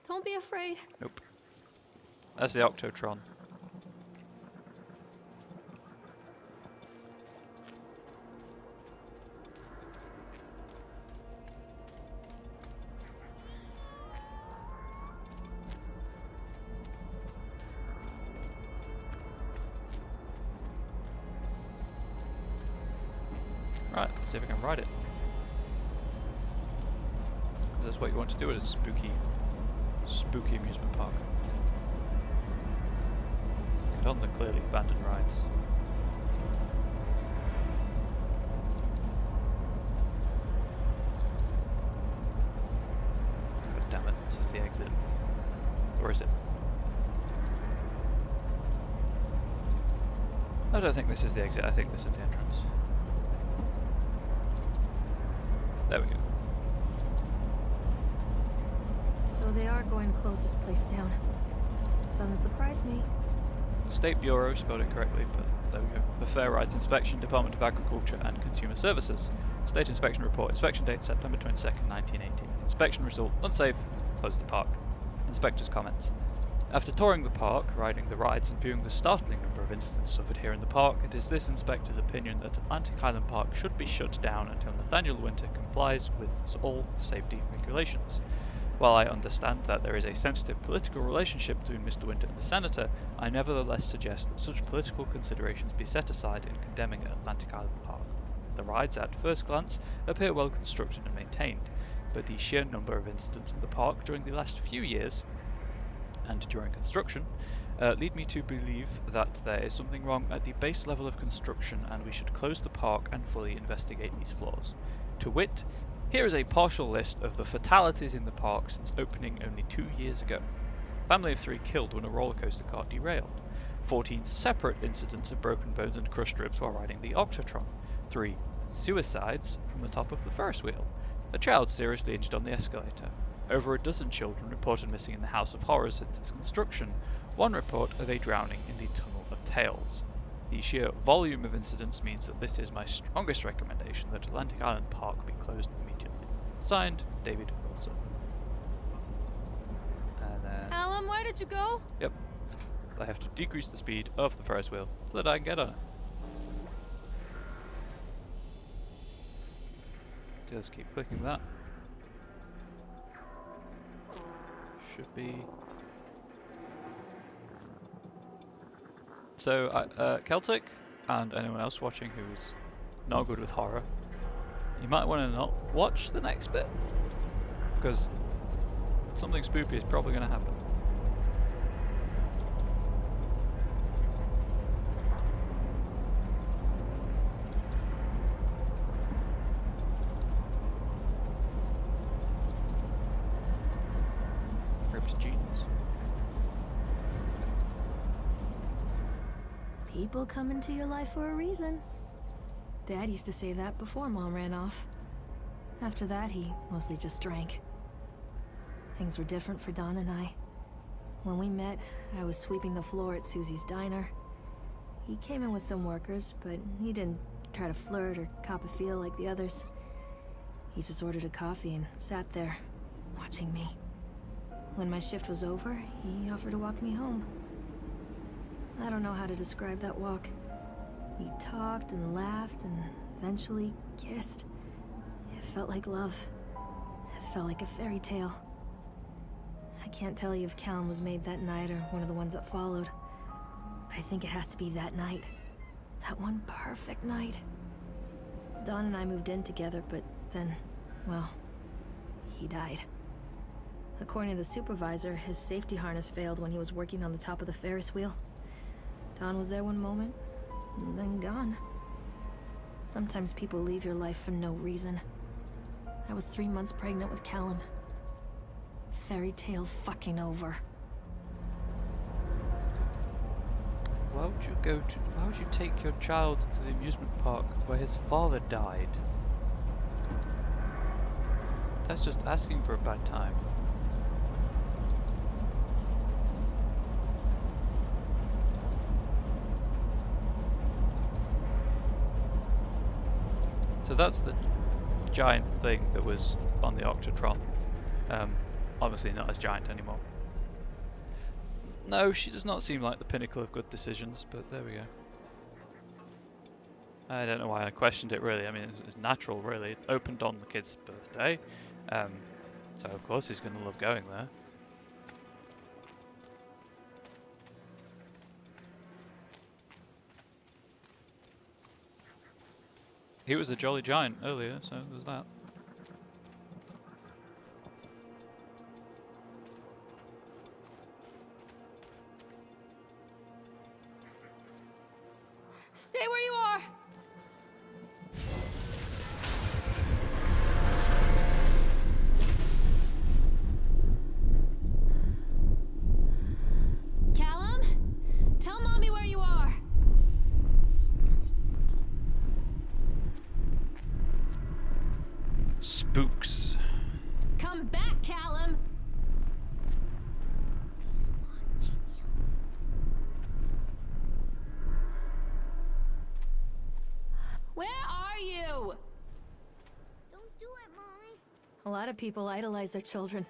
S2: Don't be afraid.
S1: Nope. That's the Octotron. Right, let's see if we can ride it. That's what you want to do at a spooky amusement park. Get on the clearly abandoned rides. God damn it, this is the exit. Or is it? I don't think this is the exit, I think this is the entrance. There we go.
S2: So they are going to close this place down. Doesn't surprise me.
S1: State Bureau spelled it correctly, but there we go. The Fair Rights Inspection, Department of Agriculture and Consumer Services. State Inspection Report. Inspection date September 22nd, 1980. Inspection result unsafe. Close the park. Inspector's comments. After touring the park, riding the rides and viewing the startling number of incidents suffered here in the park, it is this inspector's opinion that Atlantic Island Park should be shut down until Nathaniel Winter complies with all safety regulations. While I understand that there is a sensitive political relationship between Mr. Winter and the Senator, I nevertheless suggest that such political considerations be set aside in condemning Atlantic Island Park. The rides, at first glance, appear well constructed and maintained, but the sheer number of incidents in the park during the last few years and during construction lead me to believe that there is something wrong at the base level of construction and we should close the park and fully investigate these flaws. To wit, here is a partial list of the fatalities in the park since opening only 2 years ago. Family of 3 killed when a roller coaster car derailed. 14 separate incidents of broken bones and crushed ribs while riding the Octotron. 3 suicides from the top of the Ferris wheel. A child seriously injured on the escalator. Over a dozen children reported missing in the House of Horrors since its construction. 1 report of a drowning in the Tunnel of Tales. The sheer volume of incidents means that this is my strongest recommendation that Atlantic Island Park be closed immediately. Signed, David Wilson. And then,
S2: Alan, where did you go?
S1: yep, I have to decrease the speed of the Ferris wheel so that I can get on it. Just keep clicking that. Should be. So, Celtic, and anyone else watching who's not good with horror, you might want to not watch the next bit, because something spoopy is probably going to happen. Ripped jeans.
S2: People come into your life for a reason. Dad used to say that before Mom ran off. After that, he mostly just drank. Things were different for Don and I. When we met, I was sweeping the floor at Susie's diner. He came in with some workers, but he didn't try to flirt or cop a feel like the others. He just ordered a coffee and sat there, watching me. When my shift was over, he offered to walk me home. I don't know how to describe that walk. We talked and laughed and eventually kissed. It felt like love. It felt like a fairy tale. I can't tell you if Callum was made that night or one of the ones that followed. But I think it has to be that night. That one perfect night. Don and I moved in together, but then, well, he died. According to the supervisor, his safety harness failed when he was working on the top of the Ferris wheel. Don was there one moment, and then gone. Sometimes people leave your life for no reason. I was 3 months pregnant with Callum. Fairy tale fucking over.
S1: Why would you take your child to the amusement park where his father died? That's just asking for a bad time. So that's the giant thing that was on the Octatron. Obviously not as giant anymore. No, she does not seem like the pinnacle of good decisions, but there we go. I don't know why I questioned it really. I mean, it's natural really. It opened on the kid's birthday. So of course he's going to love going there. He was a jolly giant earlier, so there's that.
S2: Stay where you are! Callum? Tell Mommy where you are!
S1: Spooks.
S2: Come back, Callum!
S3: She's watching you.
S2: Where are you?
S3: Don't do it, Mommy.
S2: A lot of people idolize their children.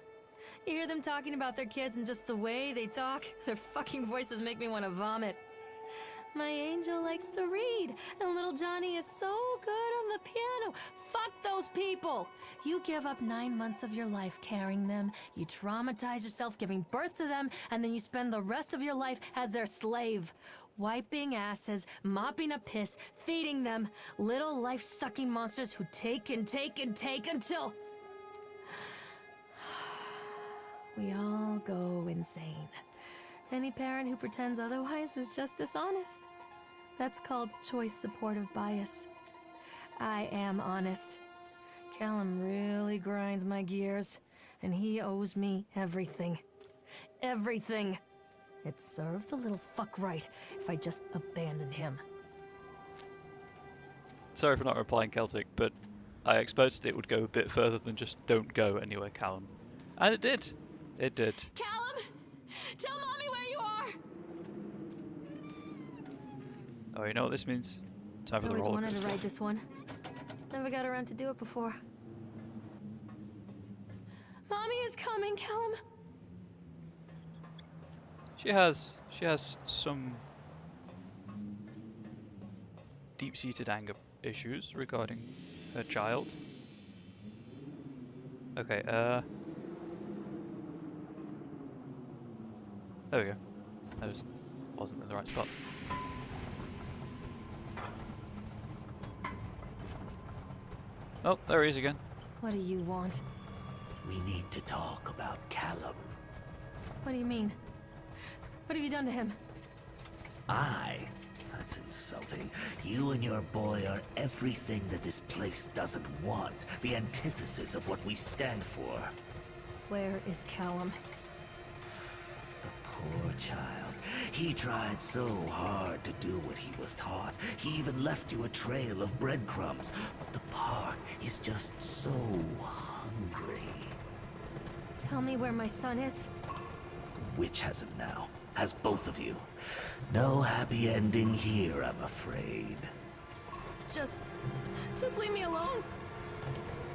S2: You hear them talking about their kids and just the way they talk, their fucking voices make me want to vomit. My angel likes to read, and little Johnny is so good on the piano. Fuck those people! You give up 9 months of your life carrying them, you traumatize yourself giving birth to them, and then you spend the rest of your life as their slave. Wiping asses, mopping up piss, feeding them. Little life-sucking monsters who take and take and take until... we all go insane. Any parent who pretends otherwise is just dishonest. That's called choice supportive bias. I am honest. Callum really grinds my gears, and he owes me everything. Everything. It served the little fuck right if I just abandoned him.
S1: Sorry for not replying Celtic, but I expected it would go a bit further than just don't go anywhere, Callum. And it did. It did.
S2: Callum! Tell Mommy where you are!
S1: Oh, you know what this means? Time for
S2: I
S1: the
S2: always
S1: roller
S2: wanted to
S1: coaster.
S2: ride this one. Never got around to do it before. Mommy is coming, Callum.
S1: She has some deep-seated anger issues regarding her child. Okay, there we go. I wasn't in the right spot. Oh, there he is again.
S2: What do you want?
S5: We need to talk about Callum.
S2: What do you mean? What have you done to him?
S5: That's insulting. You and your boy are everything that this place doesn't want. The antithesis of what we stand for.
S2: Where is Callum?
S5: The poor child. He tried so hard to do what he was taught. He even left you a trail of breadcrumbs. But the park is just so hungry.
S2: Tell me where my son is.
S5: The witch has him now. Has both of you. No happy ending here, I'm afraid.
S2: Just leave me alone.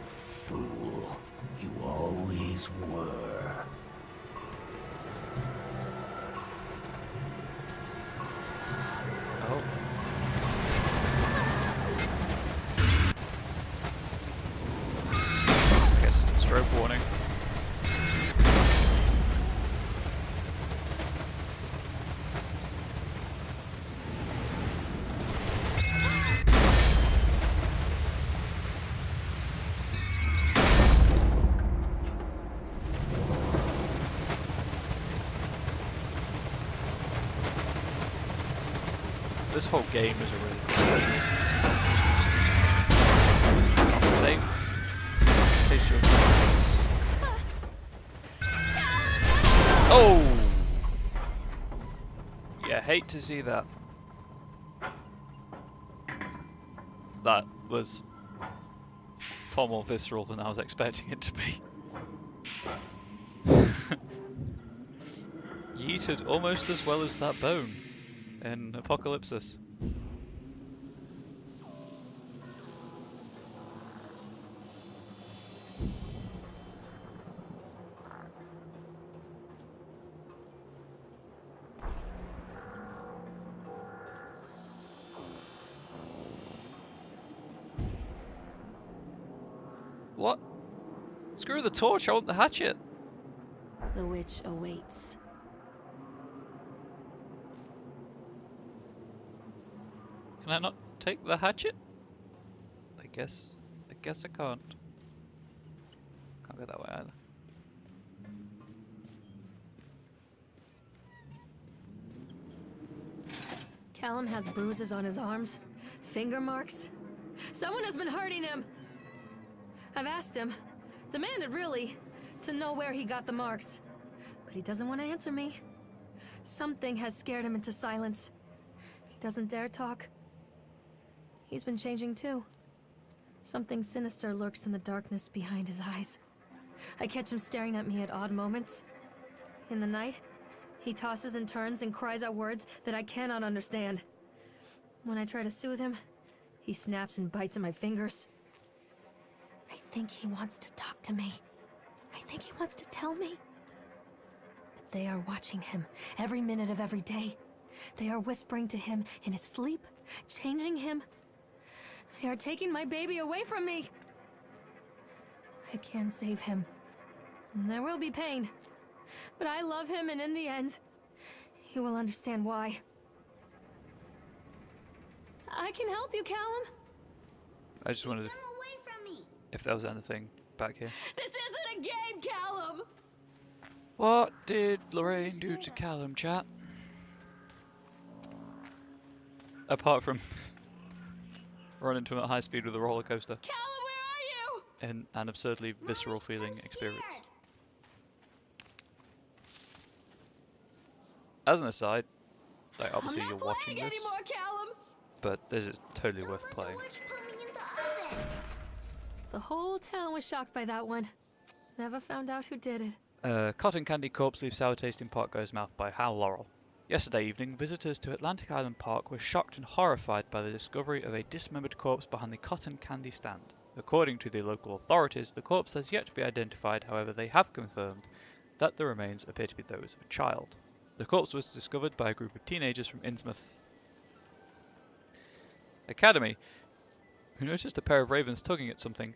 S5: Fool. You always were.
S1: Oh. I guess strobe warning. This whole game is a really not safe. Case your Oh! Yeah, hate to see that. That was far more visceral than I was expecting it to be. Yeeted almost as well as that bone in Apocalypsis. What? Screw the torch, I want the hatchet.
S2: The witch awaits.
S1: Can I not take the hatchet? I guess I can't. Can't go that way either.
S2: Callum has bruises on his arms, finger marks. Someone has been hurting him. I've asked him, demanded really, to know where he got the marks. But he doesn't want to answer me. Something has scared him into silence. He doesn't dare talk. He's been changing too. Something sinister lurks in the darkness behind his eyes. I catch him staring at me at odd moments. In the night, he tosses and turns and cries out words that I cannot understand. When I try to soothe him, he snaps and bites at my fingers. I think he wants to talk to me. I think he wants to tell me. But they are watching him every minute of every day. They are whispering to him in his sleep, changing him. They are taking my baby away from me. I can save him. There will be pain. But I love him, and in the end, he will understand why. I can help you, Callum.
S1: I just wanted
S3: Them away from me.
S1: if there was anything back here.
S2: This isn't a game, Callum.
S1: What did Lorraine do to Callum, chat? Apart from run into him at high speed with a roller coaster
S2: Callum, where are you?
S1: in an absurdly visceral
S3: Mommy,
S1: feeling
S3: I'm
S1: experience.
S3: scared.
S1: As an aside, like obviously
S2: I'm
S1: you're
S2: not
S1: watching
S2: playing
S1: this,
S2: anymore, Callum.
S1: but this is totally
S3: Don't
S1: worth
S3: let
S1: playing.
S3: the witch put me in the oven.
S2: The whole town was shocked by that one. Never found out who did it.
S1: Cotton Candy Corpse leaves sour taste in Pot Goes Mouth by Hal Laurel. Yesterday evening, visitors to Atlantic Island Park were shocked and horrified by the discovery of a dismembered corpse behind the cotton candy stand. According to the local authorities, the corpse has yet to be identified, however they have confirmed that the remains appear to be those of a child. The corpse was discovered by a group of teenagers from Innsmouth Academy, who noticed a pair of ravens tugging at something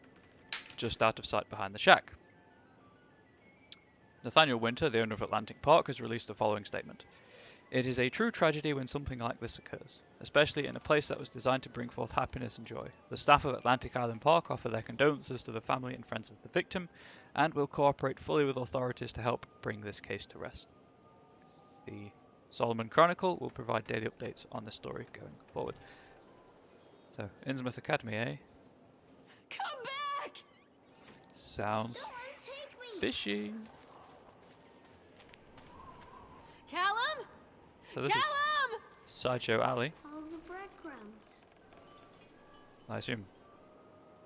S1: just out of sight behind the shack. Nathaniel Winter, the owner of Atlantic Park, has released the following statement. It is a true tragedy when something like this occurs, especially in a place that was designed to bring forth happiness and joy. The staff of Atlantic Island Park offer their condolences to the family and friends of the victim and will cooperate fully with authorities to help bring this case to rest. The Solomon Chronicle will provide daily updates on the story going forward. So, Innsmouth Academy, eh?
S2: Come back!
S1: Sounds
S3: Don't take me.
S1: fishy.
S2: Callum!
S1: So this is
S2: Callum!
S1: Sideshow Alley.
S3: All the breadcrumbs.
S1: I assume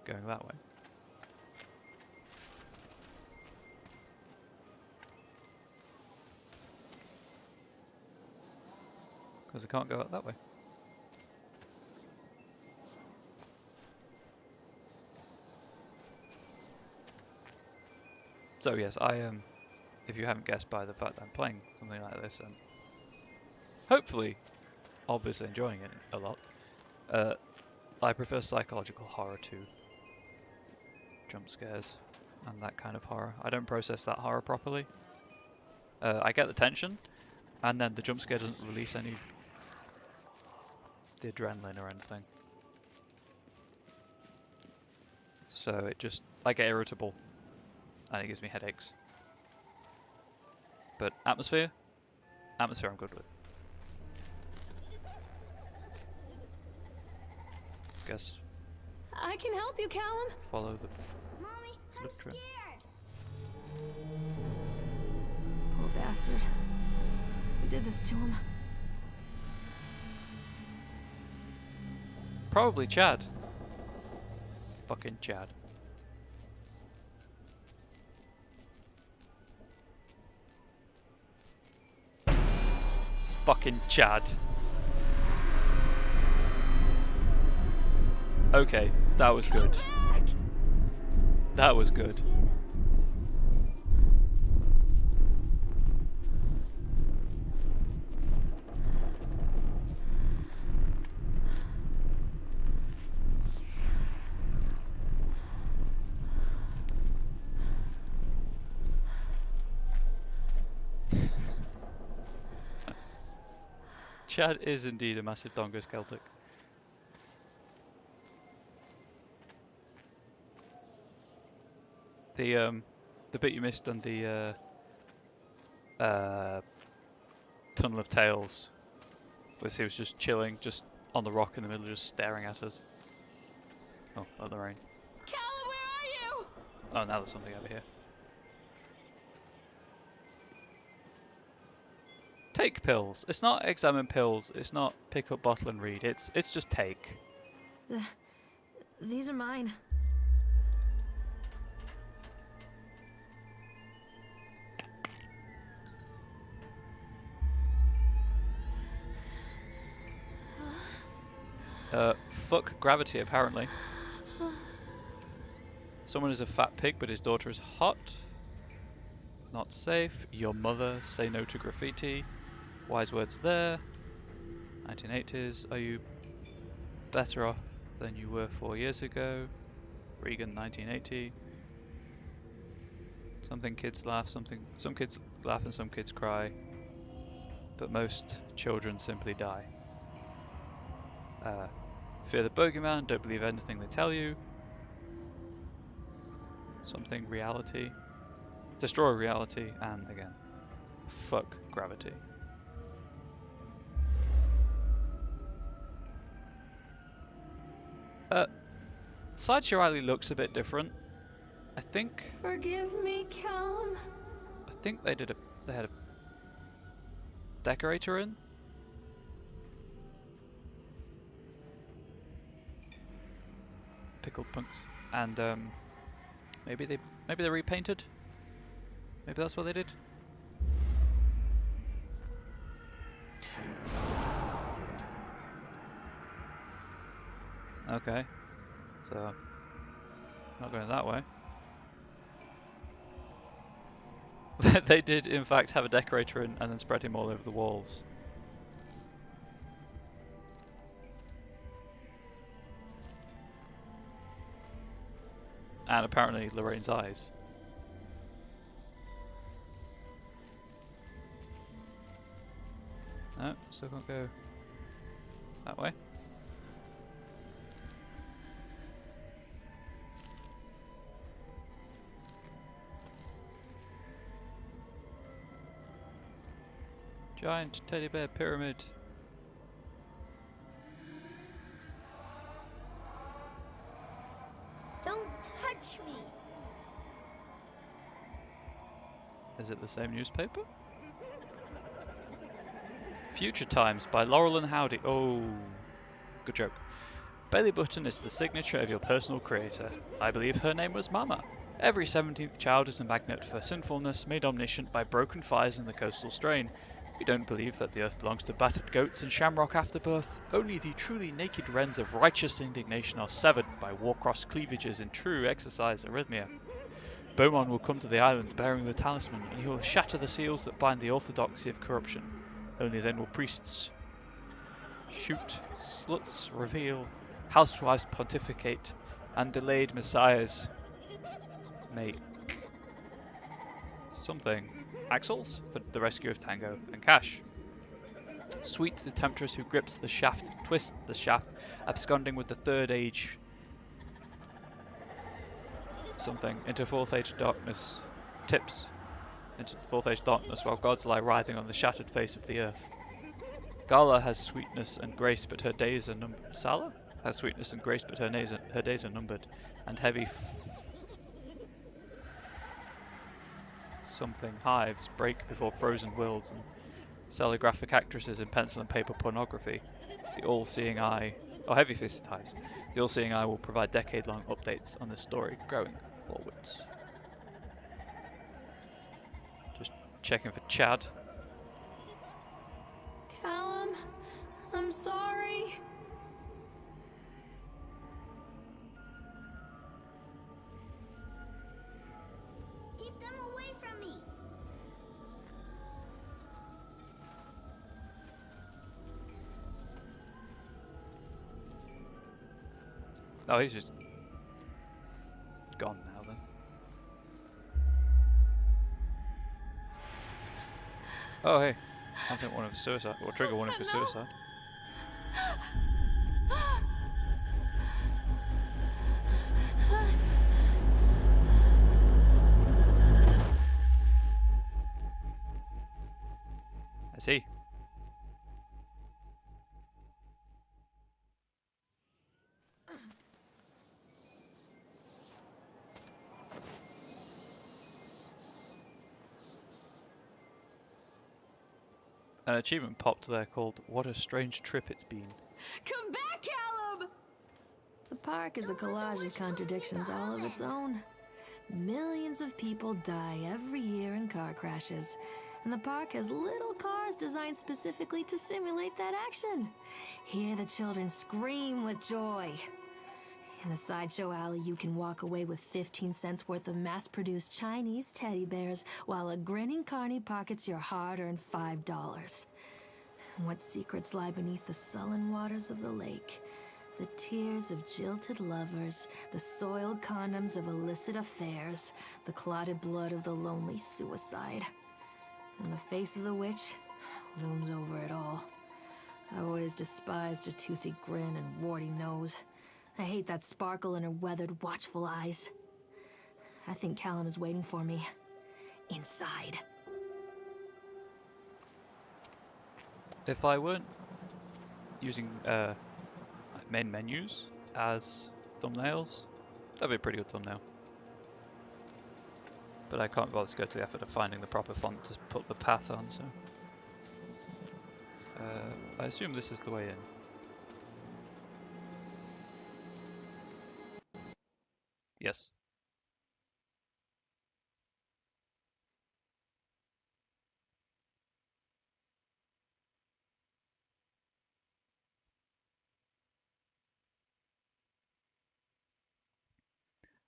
S1: going that way. Because I can't go out that way. So yes, if you haven't guessed by the fact that I'm playing something like this and hopefully, obviously enjoying it a lot, I prefer psychological horror to jump scares and that kind of horror. I don't process that horror properly. I get the tension, and then the jump scare doesn't release any the adrenaline or anything. So I get irritable, and it gives me headaches. But atmosphere I'm good with. Guess
S2: I can help you, Callum.
S1: follow the
S3: Mommy, I'm
S1: Look true.
S3: scared.
S2: Poor bastard. Who did this to him?
S1: probably Chad. Fucking Chad. Fucking Chad. Okay, that was good.
S2: Back!
S1: That was good. Chad is indeed a massive Dongus Celtic. The bit you missed on the Tunnel of Tales was he was just chilling, just on the rock in the middle, just staring at us. Oh, the rain.
S2: Callum, where are you?
S1: Oh, now there's something over here. Take pills. It's not examine pills. It's not pick up bottle and read. It's just take.
S2: These are mine.
S1: Fuck gravity, apparently. Someone is a fat pig, but his daughter is hot. Not safe. Your mother. Say no to graffiti. Wise words there. 1980s. Are you better off than you were 4 years ago? Regan, 1980. Some kids laugh and some kids cry. But most children simply die. Fear the bogeyman, don't believe anything they tell you. Something reality. Destroy reality, and again, fuck gravity. Sideshow Alley looks a bit different. I think
S2: Forgive me, Callum.
S1: they had a decorator in. Pickled punks, and maybe they repainted. Maybe that's what they did. Okay, so not going that way. They did, in fact, have a decorator in and then spread him all over the walls. And apparently Lorraine's eyes. No, still can't go that way. Giant teddy bear pyramid.
S3: Don't touch me.
S1: Is it the same newspaper? Future Times by Laurel and Howdy. Oh, good joke. Belly button is the signature of your personal creator. I believe her name was Mama. Every 17th child is a magnet for sinfulness made omniscient by broken fires in the coastal strain. We don't believe that the earth belongs to battered goats and shamrock afterbirth. Only the truly naked wrens of righteous indignation are severed by war-cross cleavages in true exercise arrhythmia. Beaumont will come to the island bearing the talisman, and he will shatter the seals that bind the orthodoxy of corruption. Only then will priests shoot, sluts reveal, housewives pontificate, and delayed messiahs make something. Axles for the rescue of Tango and Cash. Sweet the temptress who grips the shaft, twists the shaft, absconding with the third age something into fourth age darkness, tips into fourth age darkness while gods lie writhing on the shattered face of the earth. Gala has sweetness and grace, but her days are numbered. Sala has sweetness and grace, but her days are numbered, and heavy something hives break before frozen wills and cellugraphic actresses in pencil and paper pornography. The all-seeing eye, or heavy-fisted hives, the all-seeing eye will provide decade-long updates on this story growing forwards. Just checking for Chad.
S2: Callum, I'm sorry.
S3: Keep them away from me.
S1: Oh, he's just gone now then. Oh, hey. I think one of his suicide, or trigger one of his suicide. I see. An achievement popped there called "What a Strange Trip It's Been."
S2: Come back, Callum! The park is a collage of contradictions all of its own. Millions of people die every year in car crashes, and the park has little cars designed specifically to simulate that action. Hear the children scream with joy. In the sideshow alley, you can walk away with 15 cents worth of mass-produced Chinese teddy bears while a grinning carny pockets your hard-earned $5. And what secrets lie beneath the sullen waters of the lake? The tears of jilted lovers, the soiled condoms of illicit affairs, the clotted blood of the lonely suicide. And the face of the witch looms over it all. I always despised her toothy grin and warty nose. I hate that sparkle in her weathered, watchful eyes. I think Callum is waiting for me. Inside.
S1: If I weren't using main menus as thumbnails, that'd be a pretty good thumbnail. But I can't bother to go to the effort of finding the proper font to put the path on, so... I assume this is the way in. Yes.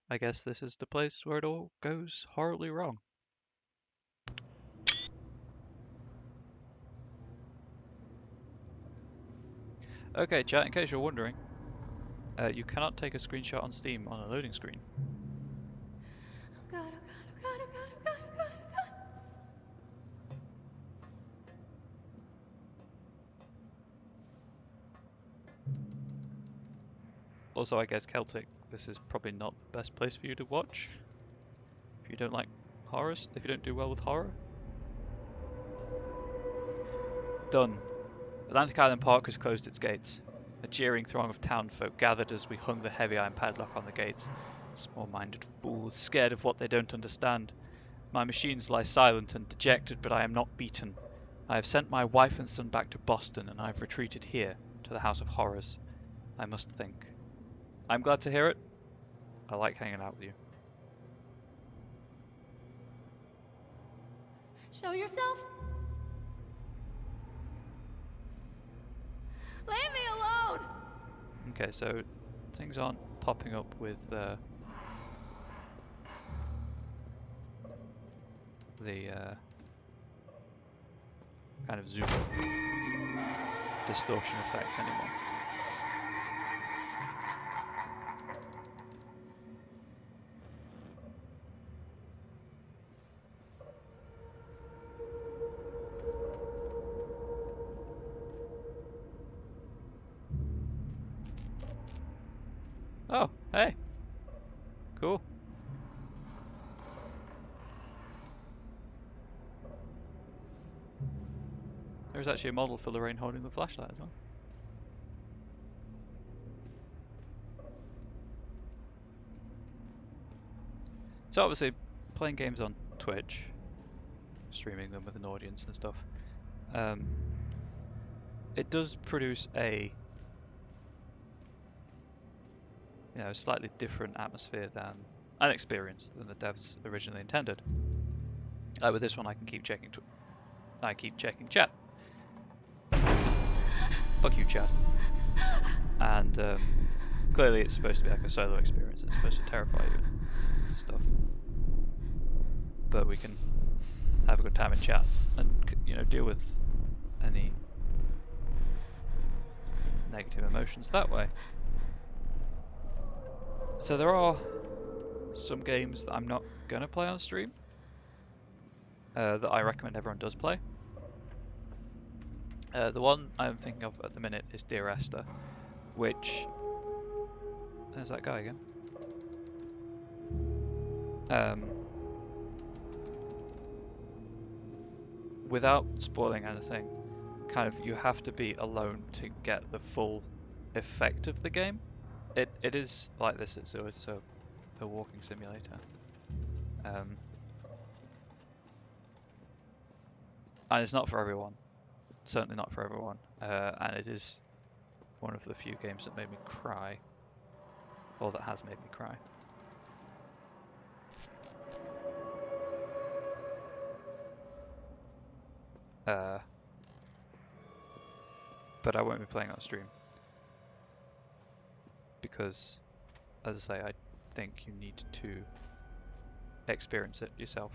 S1: I guess this is the place where it all goes horribly wrong. Okay, chat, in case you're wondering, you cannot take a screenshot on Steam on a loading screen.
S2: Oh God, oh God, oh God, oh God, oh God, oh God, oh God.
S1: Also, I guess Celtic, this is probably not the best place for you to watch if you don't like horrors, if you don't do well with horror. Done. Atlantic Island Park has closed its gates. A jeering throng of townfolk gathered as we hung the heavy iron padlock on the gates. Small-minded fools, scared of what they don't understand. My machines lie silent and dejected, but I am not beaten. I have sent my wife and son back to Boston, and I have retreated here, to the House of Horrors. I must think. I'm glad to hear it. I like hanging out with you.
S2: Show yourself? Leave me alone!
S1: Okay, so things aren't popping up with the kind of zoom distortion effect anymore. Oh, hey. Cool. There's actually a model for Lorraine holding the flashlight as well. So obviously, playing games on Twitch, streaming them with an audience and stuff, it does produce a slightly different atmosphere than an experience than the devs originally intended. Like with this one, I can keep checking. I keep checking chat. Fuck you, chat. And clearly, it's supposed to be like a solo experience. It's supposed to terrify you and stuff. But we can have a good time in chat and deal with any negative emotions that way. So there are some games that I'm not gonna play on stream that I recommend everyone does play. The one I'm thinking of at the minute is Dear Esther, which... There's that guy again. Without spoiling anything, kind of you have to be alone to get the full effect of the game. It is like this. It's a walking simulator, and it's not for everyone. Certainly not for everyone. And it is one of the few games that made me cry, or that has made me cry. But I won't be playing on stream. Because, as I say, I think you need to experience it yourself.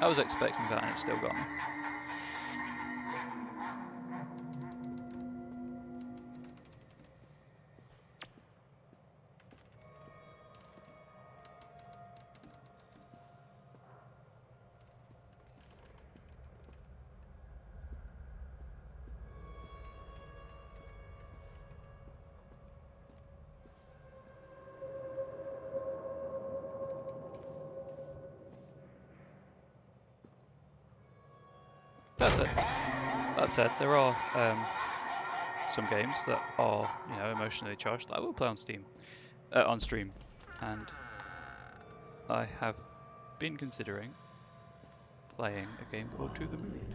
S1: I was expecting that and it still got me. That said, there are some games that are, emotionally charged that I will play on stream, and I have been considering playing a game called To the Moon.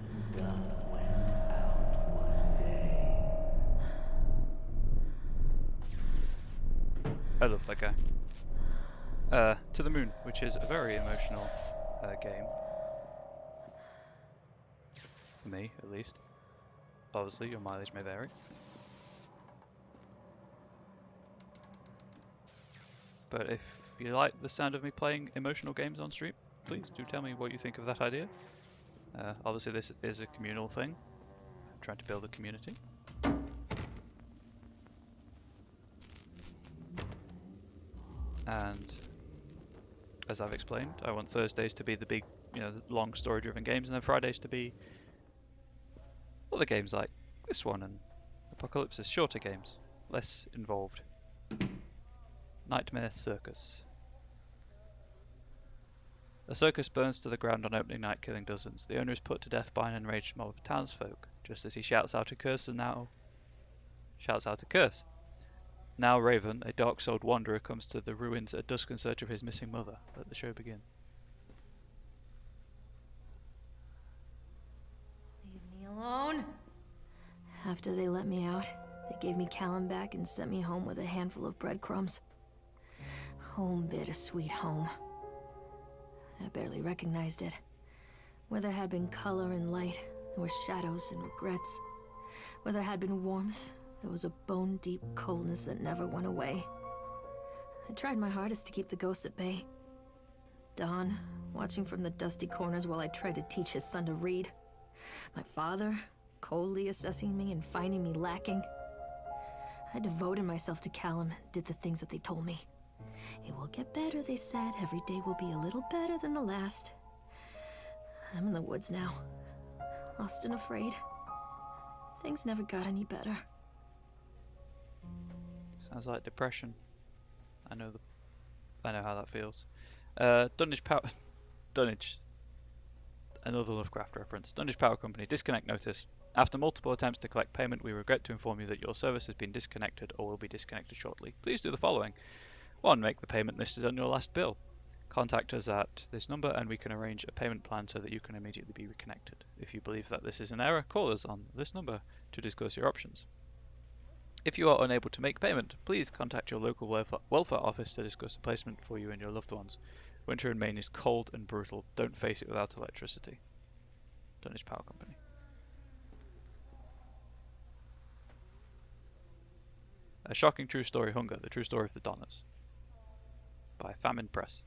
S1: I love that guy. To the Moon, which is a very emotional game. For me, at least. Obviously, your mileage may vary. But if you like the sound of me playing emotional games on stream, please do tell me what you think of that idea. Obviously, this is a communal thing. I'm trying to build a community. And as I've explained, I want Thursdays to be the big, the long story-driven games, and then Fridays to be other games like this one and Apocalypse's shorter games, less involved. Nightmare Circus. A circus burns to the ground on opening night, killing dozens. The owner is put to death by an enraged mob of townsfolk, just as he shouts out a curse. Now Raven, a dark-souled wanderer, comes to the ruins at dusk in search of his missing mother. Let the show begin.
S2: Leave me alone. After they let me out, they gave me Callum back and sent me home with a handful of breadcrumbs. Home, bittersweet home. I barely recognized it. Where there had been color and light, there were shadows and regrets. Where there had been warmth, there was a bone-deep coldness that never went away. I tried my hardest to keep the ghosts at bay. Don, watching from the dusty corners while I tried to teach his son to read. My father, coldly assessing me and finding me lacking. I devoted myself to Callum, did the things that they told me. It will get better, they said. Every day will be a little better than the last. I'm in the woods now, lost and afraid. Things never got any better.
S1: Sounds like depression. I know how that feels. Dunnage Power Dunnage. Another Lovecraft reference. Dunnage Power Company disconnect notice. After multiple attempts to collect payment, we regret to inform you that your service has been disconnected or will be disconnected shortly. Please do the following. 1. Make the payment listed on your last bill. Contact us at this number and we can arrange a payment plan so that you can immediately be reconnected. If you believe that this is an error, call us on this number to discuss your options. If you are unable to make payment, please contact your local welfare office to discuss a placement for you and your loved ones. Winter in Maine is cold and brutal. Don't face it without electricity. Dunnage Power Company. A shocking true story, Hunger, the true story of the Donners. By Famine Press.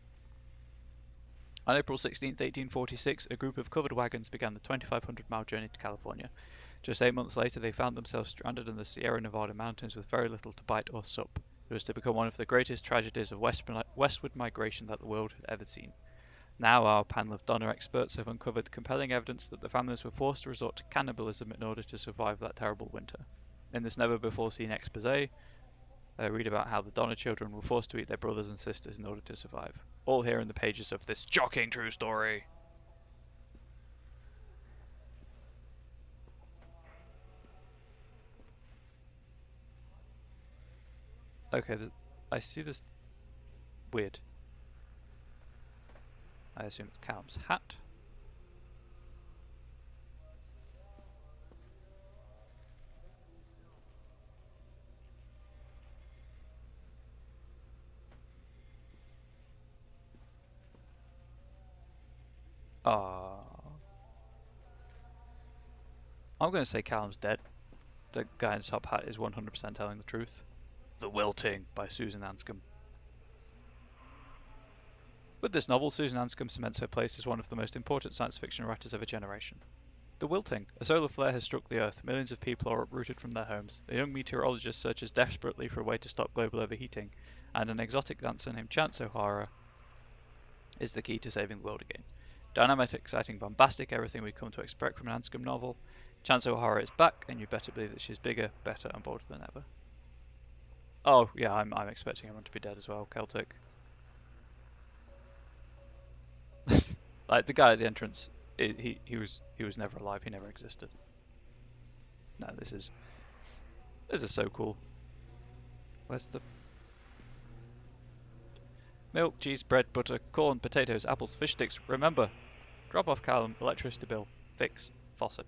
S1: On April 16, 1846, a group of covered wagons began the 2,500-mile journey to California. Just 8 months later, they found themselves stranded in the Sierra Nevada mountains with very little to bite or sup. It was to become one of the greatest tragedies of westward migration that the world had ever seen. Now our panel of Donner experts have uncovered compelling evidence that the families were forced to resort to cannibalism in order to survive that terrible winter. In this never-before-seen expose, read about how the Donner children were forced to eat their brothers and sisters in order to survive. All here in the pages of this shocking true story. Okay, I see this weird. I assume it's Callum's hat. I'm going to say Callum's dead. The guy in the top hat is 100% telling the truth. The Wilting by Susan Anscombe. With this novel, Susan Anscombe cements her place as one of the most important science fiction writers of a generation. The Wilting. A solar flare has struck the Earth. Millions of people are uprooted from their homes. A young meteorologist searches desperately for a way to stop global overheating, and an exotic dancer named Chance O'Hara is the key to saving the world again. Dynamic, exciting, bombastic, everything we come to expect from an Anscombe novel. Chance O'Hara is back, and you better believe that she's bigger, better, and bolder than ever. Oh, yeah, I'm expecting everyone to be dead as well, Celtic. Like, the guy at the entrance, he was never alive, he never existed. No, this is so cool. Where's the... Milk, cheese, bread, butter, corn, potatoes, apples, fish sticks. Remember, drop off Callum, electricity bill, fix, faucet.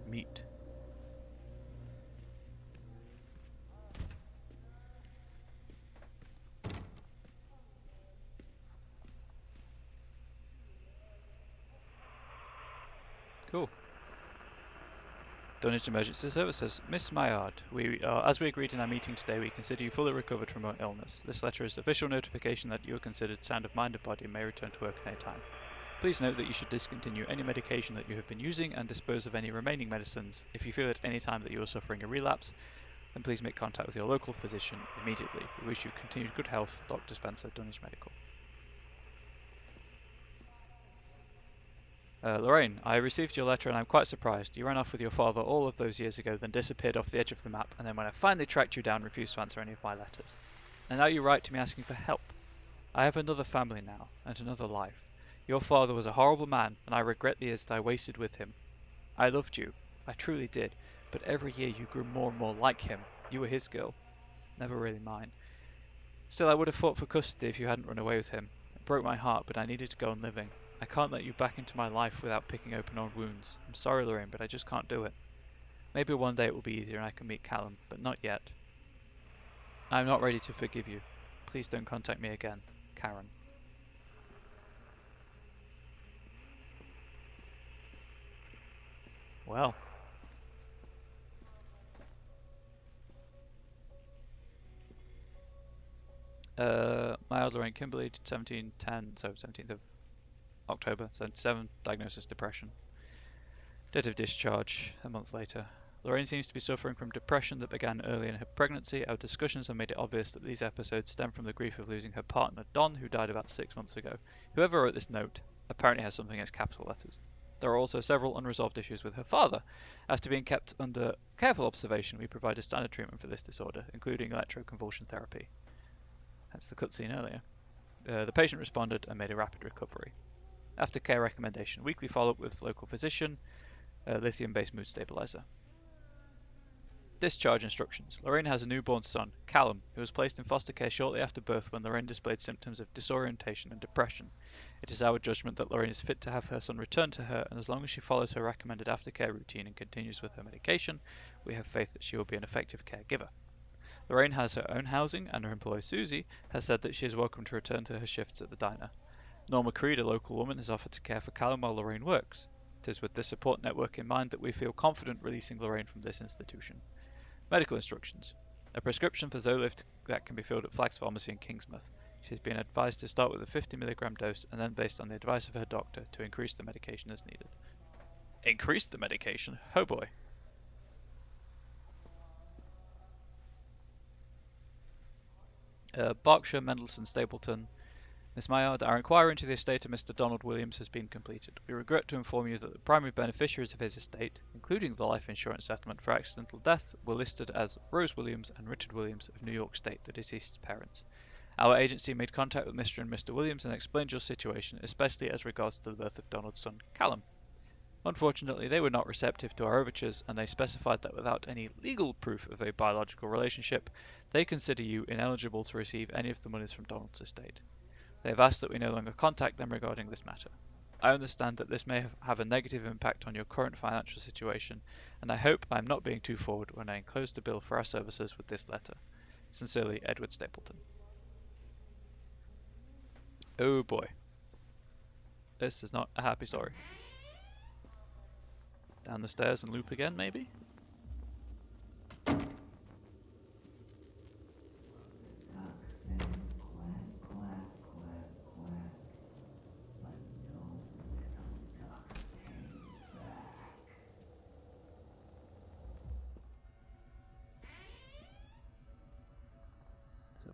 S1: Meat. Cool. Dunwich Emergency Services. Miss Maillard, as we agreed in our meeting today, we consider you fully recovered from your illness. This letter is official notification that you are considered sound of mind and body and may return to work at any time. Please note that you should discontinue any medication that you have been using and dispose of any remaining medicines. If you feel at any time that you are suffering a relapse, then please make contact with your local physician immediately. We wish you continued good health. Dr. Spencer, Dunwich Medical. Lorraine, I received your letter and I'm quite surprised. You ran off with your father all of those years ago, then disappeared off the edge of the map, and then when I finally tracked you down, refused to answer any of my letters. And now you write to me asking for help. I have another family now, and another life. Your father was a horrible man, and I regret the years that I wasted with him. I loved you. I truly did. But every year you grew more and more like him. You were his girl. Never really mine. Still, I would have fought for custody if you hadn't run away with him. It broke my heart, but I needed to go on living. I can't let you back into my life without picking open old wounds. I'm sorry, Lorraine, but I just can't do it. Maybe one day it will be easier and I can meet Callum, but not yet. I'm not ready to forgive you. Please don't contact me again. Karen. Well. Mild Lorraine Kimberly, 1710, so 17th of October, 77, diagnosis depression. Date of discharge, a month later. Lorraine seems to be suffering from depression that began early in her pregnancy. Our discussions have made it obvious that these episodes stem from the grief of losing her partner, Don, who died about 6 months ago. Whoever wrote this note apparently has something as capital letters. There are also several unresolved issues with her father. After being kept under careful observation, we provided standard treatment for this disorder, including electroconvulsion therapy. That's the cutscene earlier. The patient responded and made a rapid recovery. Aftercare recommendation: weekly follow-up with local physician, lithium-based mood stabilizer. Discharge instructions. Lorraine has a newborn son, Callum, who was placed in foster care shortly after birth when Lorraine displayed symptoms of disorientation and depression. It is our judgment that Lorraine is fit to have her son returned to her, and as long as she follows her recommended aftercare routine and continues with her medication, we have faith that she will be an effective caregiver. Lorraine has her own housing, and her employer Susie has said that she is welcome to return to her shifts at the diner. Norma Creed, a local woman, has offered to care for Callum while Lorraine works. It is with this support network in mind that we feel confident releasing Lorraine from this institution. Medical instructions. A prescription for Zolift that can be filled at Flax Pharmacy in Kingsmouth. She has been advised to start with a 50 mg dose and then, based on the advice of her doctor, to increase the medication as needed. Increase the medication? Oh boy. Berkshire, Mendelssohn, Stapleton. Miss Maillard, our inquiry into the estate of Mr. Donald Williams has been completed. We regret to inform you that the primary beneficiaries of his estate, including the life insurance settlement for accidental death, were listed as Rose Williams and Richard Williams of New York State, the deceased's parents. Our agency made contact with Mr. and Mr. Williams and explained your situation, especially as regards to the birth of Donald's son, Callum. Unfortunately, they were not receptive to our overtures, and they specified that without any legal proof of a biological relationship, they consider you ineligible to receive any of the monies from Donald's estate. They have asked that we no longer contact them regarding this matter. I understand that this may have a negative impact on your current financial situation, and I hope I am not being too forward when I enclose the bill for our services with this letter. Sincerely, Edward Stapleton. Oh boy. This is not a happy story. Down the stairs and loop again, maybe?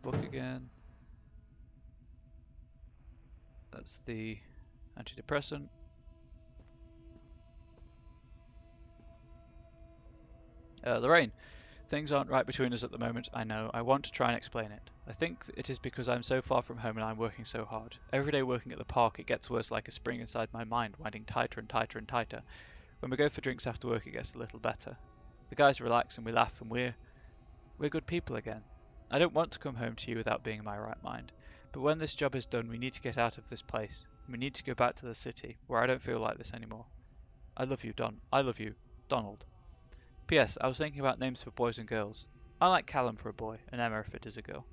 S1: Book again. That's the antidepressant. Lorraine, things aren't right between us at the moment, I know. I want to try and explain it. I think it is because I'm so far from home and I'm working so hard. Every day working at the park, it gets worse, like a spring inside my mind, winding tighter and tighter and tighter. When we go for drinks after work, it gets a little better. The guys relax and we laugh, and we're good people again. I don't want to come home to you without being in my right mind. But when this job is done, we need to get out of this place. We need to go back to the city, where I don't feel like this anymore. I love you, Don. I love you, Donald. P.S. I was thinking about names for boys and girls. I like Callum for a boy, and Emma if it is a girl.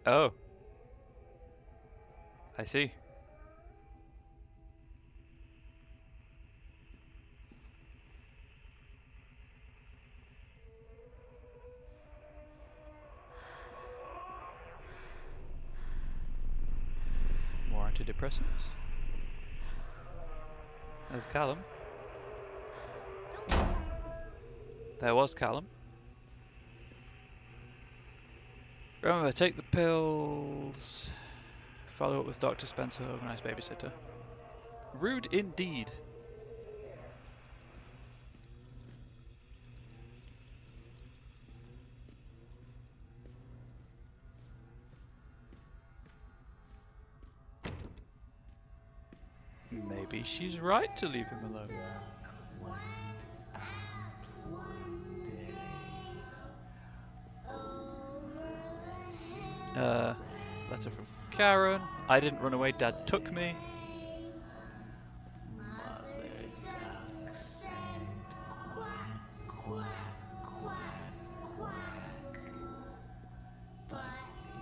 S1: Oh, I see. More antidepressants. There's Callum. There was Callum. Remember, take the pills. Follow up with Dr. Spencer, organize babysitter. Rude indeed. Maybe she's right to leave him alone. Letter from Karen. I didn't run away, Dad took me.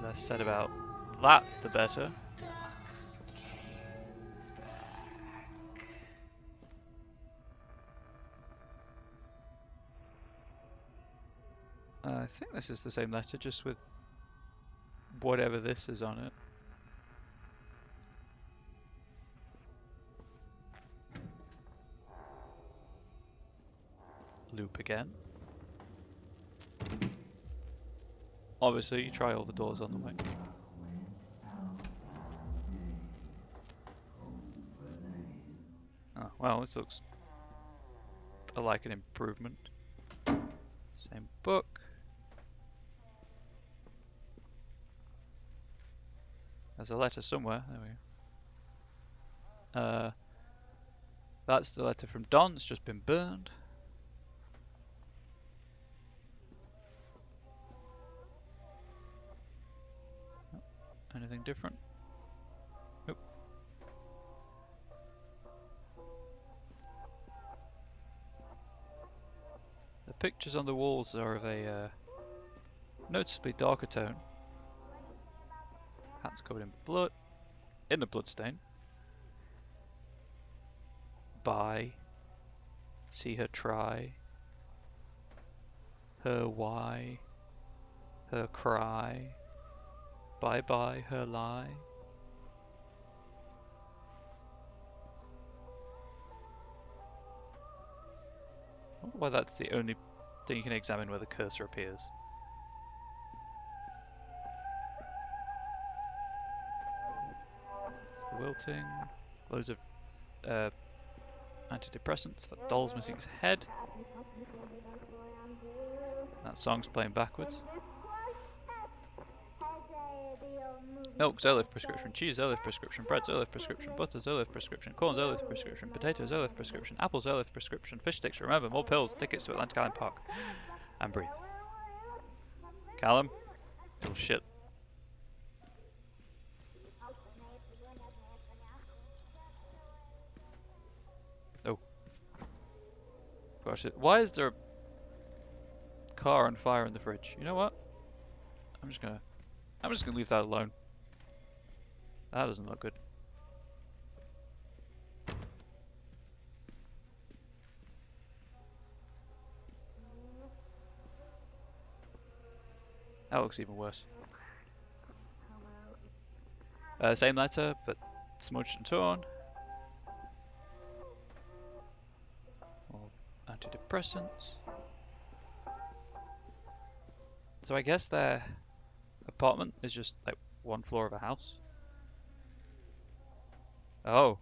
S1: Less said about that, the better. I think this is the same letter, just with whatever this is on it. Loop again. Obviously, you try all the doors on the way. Oh, well, this looks like an improvement. Same book. There's a letter somewhere. There we go. That's the letter from Don. It's just been burned. Anything different? Nope. The pictures on the walls are of a noticeably darker tone. Hands covered in blood. In a bloodstain. Bye. See her try. Her why. Her cry. Bye bye, her lie. I wonder why that's the only thing you can examine where the cursor appears. It's the wilting. Loads of antidepressants. That doll's missing its head. That song's playing backwards. Milk, Zolif prescription. Cheese, Zolif prescription. Bread, Zolif prescription. Butter, Zolif prescription. Corn, Zolif prescription. Potato, Zolif prescription. Apple, Zolif prescription. Fish sticks. Remember, more pills. Tickets to Atlantic Island Park. And breathe. Callum. Oh shit. Oh. Gosh, why is there a car on fire in the fridge? You know what? I'm just gonna leave that alone. That doesn't look good. That looks even worse. Same letter, but smudged and torn. More antidepressants. So I guess their apartment is just like one floor of a house. Oh.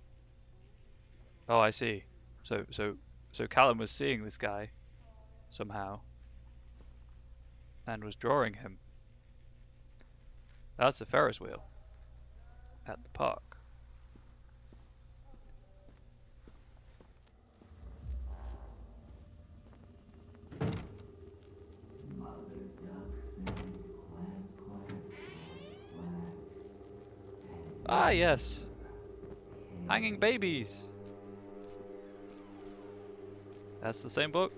S1: Oh, I see. So Callum was seeing this guy somehow and was drawing him. That's a Ferris wheel at the park. Ah, yes. Hanging babies. That's the same book.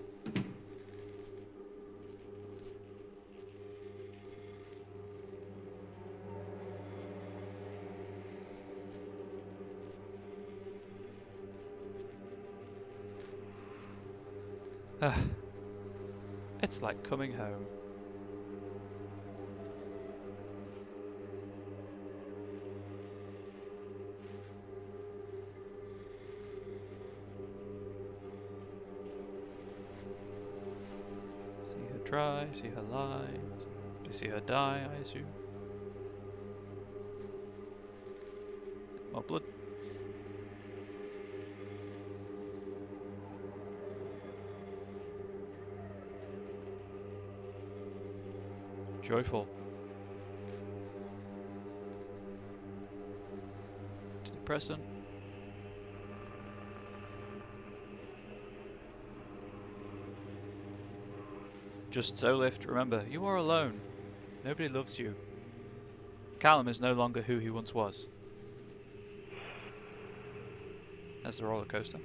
S1: It's like coming home. See her try, see her lie, see her die, I assume. More blood. Joyful. Depressant. Just so Lift, remember, you are alone. Nobody loves you. Callum is no longer who he once was. That's the roller coaster.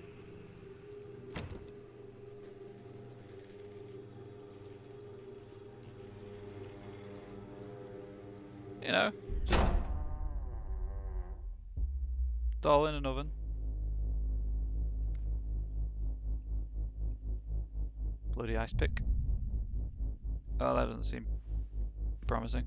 S1: You know, just doll in an oven. Bloody ice pick. Oh, that doesn't seem promising.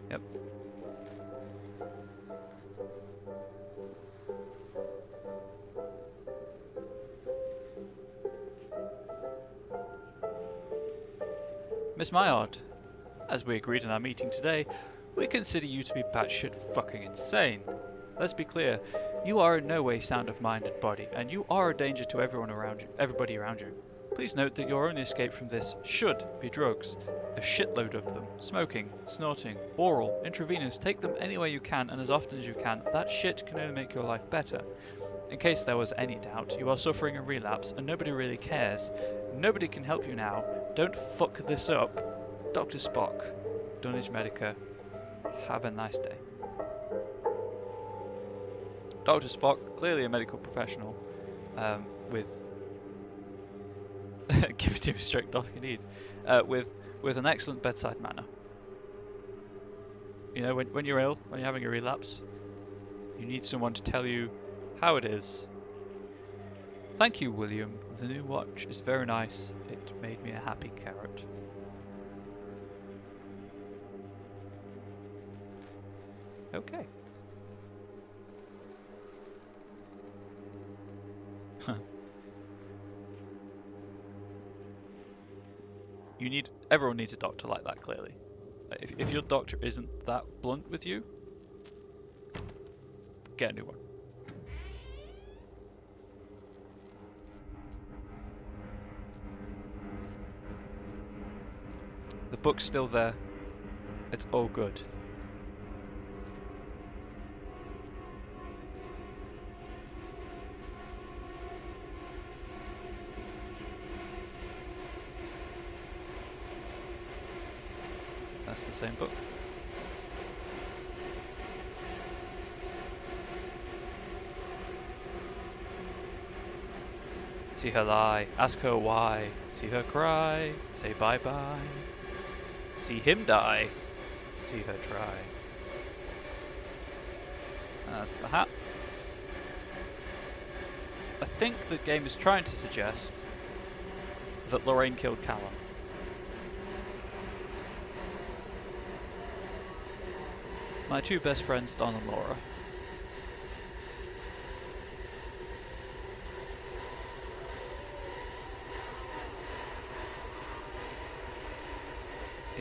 S1: Yep. Miss Maillard, as we agreed in our meeting today, we consider you to be batshit fucking insane. Let's be clear, you are in no way sound of mind and body, and you are a danger to everybody around you. Please note that your only escape from this should be drugs. A shitload of them. Smoking, snorting, oral, intravenous, take them any way you can and as often as you can. That shit can only make your life better. In case there was any doubt, you are suffering a relapse and nobody really cares. Nobody can help you now. Don't fuck this up. Dr. Spock, Dunnage Medica. Have a nice day. Dr. Spock, clearly a medical professional, with give it to him straight, Doc, indeed, with an excellent bedside manner. You know, when you're ill, when you're having a relapse, you need someone to tell you how it is. Thank you, William. The new watch is very nice. It made me a happy carrot. Okay. Everyone needs a doctor like that, clearly. If your doctor isn't that blunt with you, get a new one. The book's still there. It's all good. That's the same book. See her lie, ask her why, see her cry, say bye-bye. See him die, see her try. That's the hat. I think the game is trying to suggest that Lorraine killed Callum. My two best friends, Don and Laura.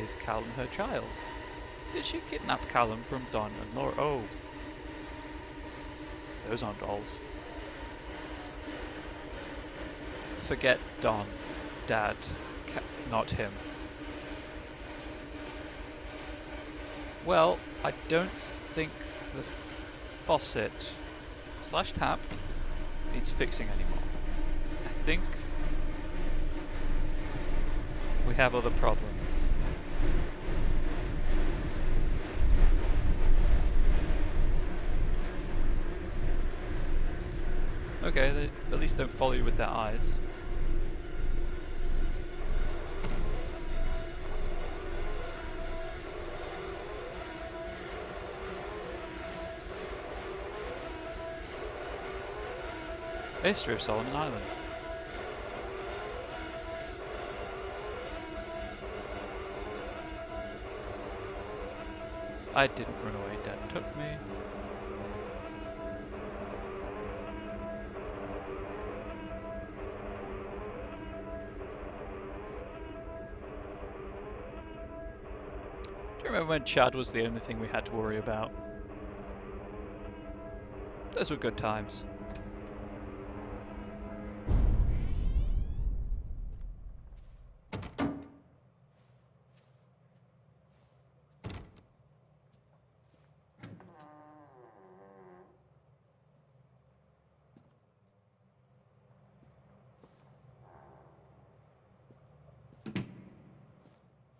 S1: Is Callum her child? Did she kidnap Callum from Don and Laura? Oh. Those aren't dolls. forget Don, Dad, not him. Well, I don't think the faucet / tap needs fixing anymore. I think we have other problems. Okay, they at least don't follow you with their eyes. History of Solomon Island. I didn't run away, Dad took me. Do you remember when Chad was the only thing we had to worry about? Those were good times.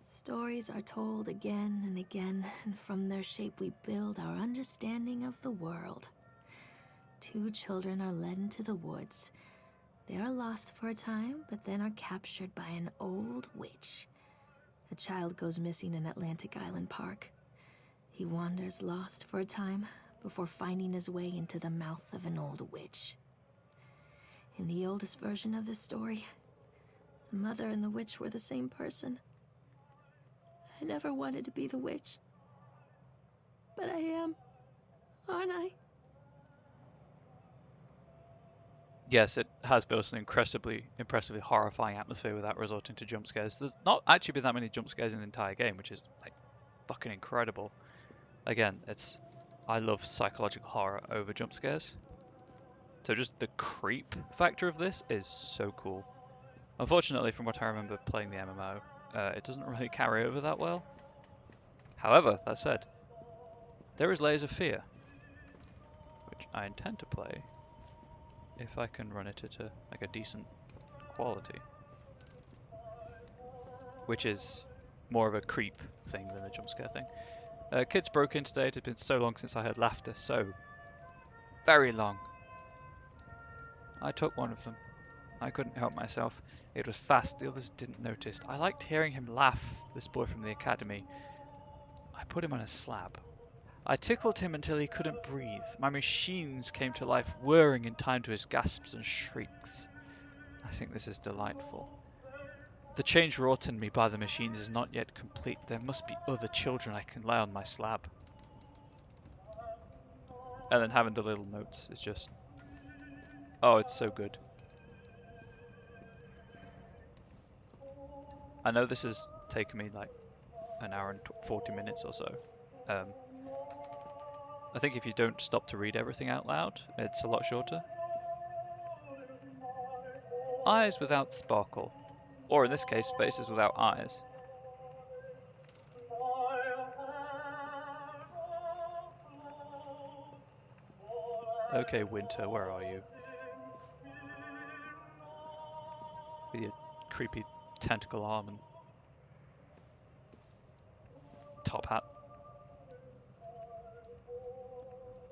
S2: Stories are told again and again, and from their shape we build our understanding of the world. 2 children are led into the woods. They are lost for a time, but then are captured by an old witch. A child goes missing in Atlantic Island Park. He wanders lost for a time before finding his way into the mouth of an old witch. In the oldest version of this story, the mother and the witch were the same person. I never wanted to be the witch. But I am, aren't I?
S1: Yes, it has built an impressively horrifying atmosphere without resorting to jump scares. There's not actually been that many jump scares in the entire game, which is like fucking incredible. Again, I love psychological horror over jump scares. So just the creep factor of this is so cool. Unfortunately, from what I remember playing the MMO, it doesn't really carry over that well. However, that said, there is Layers of Fear, which I intend to play if I can run it at a decent quality, which is more of a creep thing than a jump scare thing. Kids broke in today. It had been so long since I heard laughter, so very long. I took one of them. I couldn't help myself. It was fast, the others didn't notice. I liked hearing him laugh, this boy from the academy. I put him on a slab. I tickled him until he couldn't breathe. My machines came to life, whirring in time to his gasps and shrieks. I think this is delightful. The change wrought in me by the machines is not yet complete. There must be other children I can lay on my slab. And then having the little notes is just... oh, it's so good. I know this has taken me like an hour and 40 minutes or so. I think if you don't stop to read everything out loud, it's a lot shorter. Eyes without sparkle. Or in this case, faces without eyes. Okay, Winter, where are you? With your creepy tentacle arm and top hat.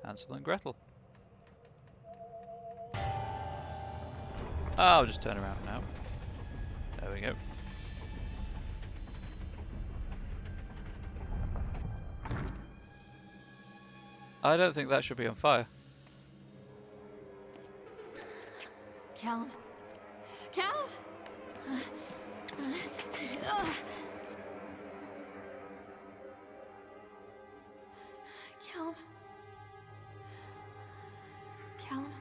S1: Hansel and Gretel. I'll just turn around now. There we go. I don't think that should be on fire.
S2: Callum? Callum? Callum? Callum?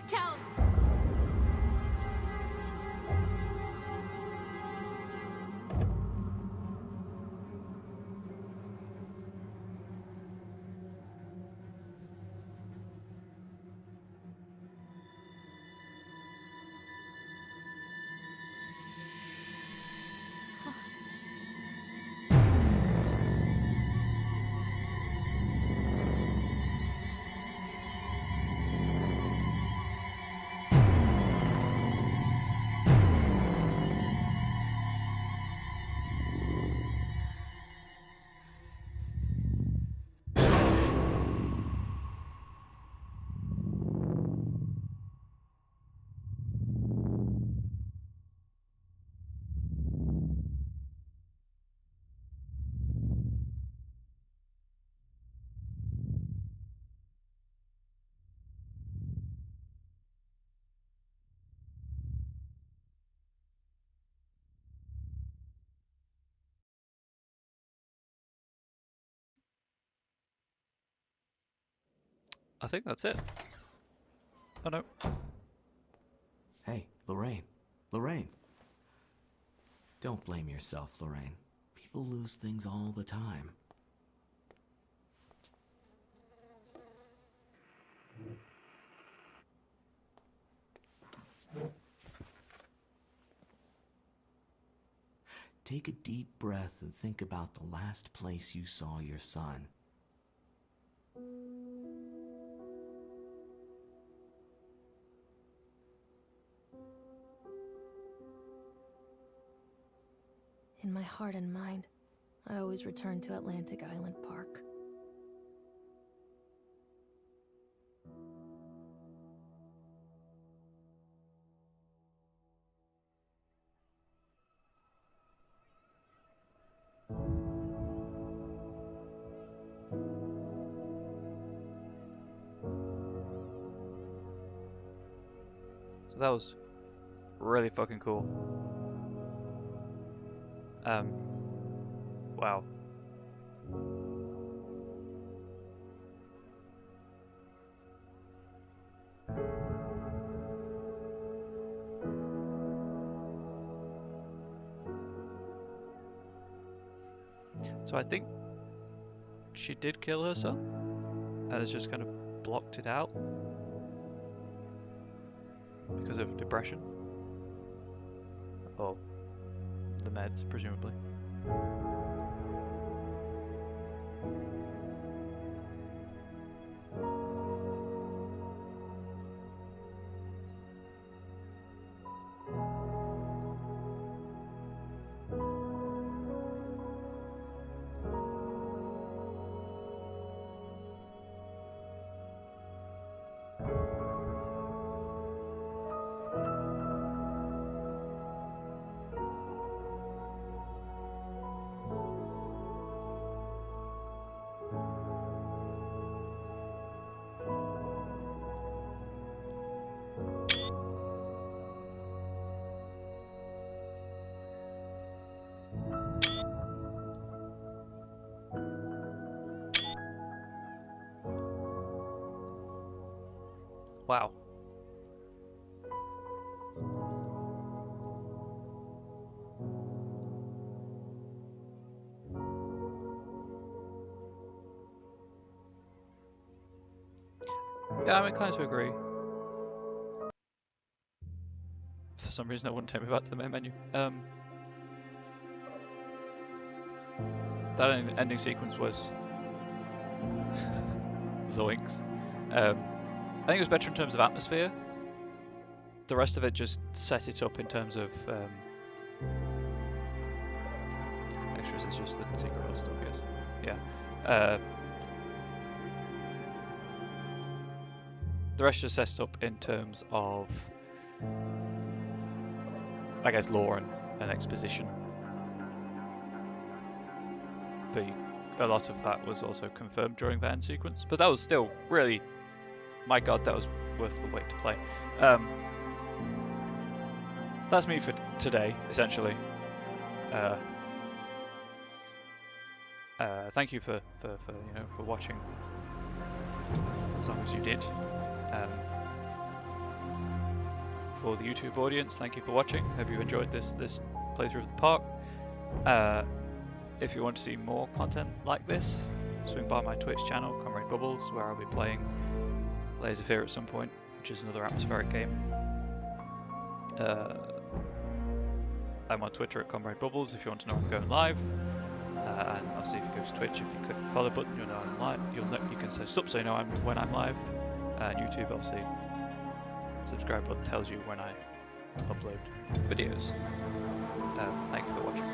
S2: Callum!
S1: I think that's it. Oh no.
S5: Hey, Lorraine. Lorraine. Don't blame yourself, Lorraine. People lose things all the time. Take a deep breath and think about the last place you saw your son.
S2: In my heart and mind, I always return to Atlantic Island Park.
S1: So that was really fucking cool. Wow. So I think she did kill her son, and has just kind of blocked it out because of depression. Or the meds, presumably. Wow. Yeah, I'm inclined to agree. For some reason, I wouldn't take me back to the main menu. That ending sequence was zoinks. I think it was better in terms of atmosphere. The rest of it just set it up in terms of extras. It's just the secret world stuff, yes. Yeah. The rest just set it up in terms of, I guess, lore and exposition. A lot of that was also confirmed during the end sequence, but that was still really, my god, that was worth the wait to play. That's me for today, essentially. Thank you for watching as long as you did. For the YouTube audience, thank you for watching. Hope you enjoyed this playthrough of the park. If you want to see more content like this, swing by my Twitch channel, Comrade Bubbles, where I'll be playing Layers of Fear at some point, which is another atmospheric game. I'm on Twitter at Comrade Bubbles if you want to know I'm going live. And obviously, if you go to Twitch, if you click the follow button, you'll know I'm live. You can set it up so you know when I'm live. And YouTube, obviously, subscribe button tells you when I upload videos. Thank you for watching.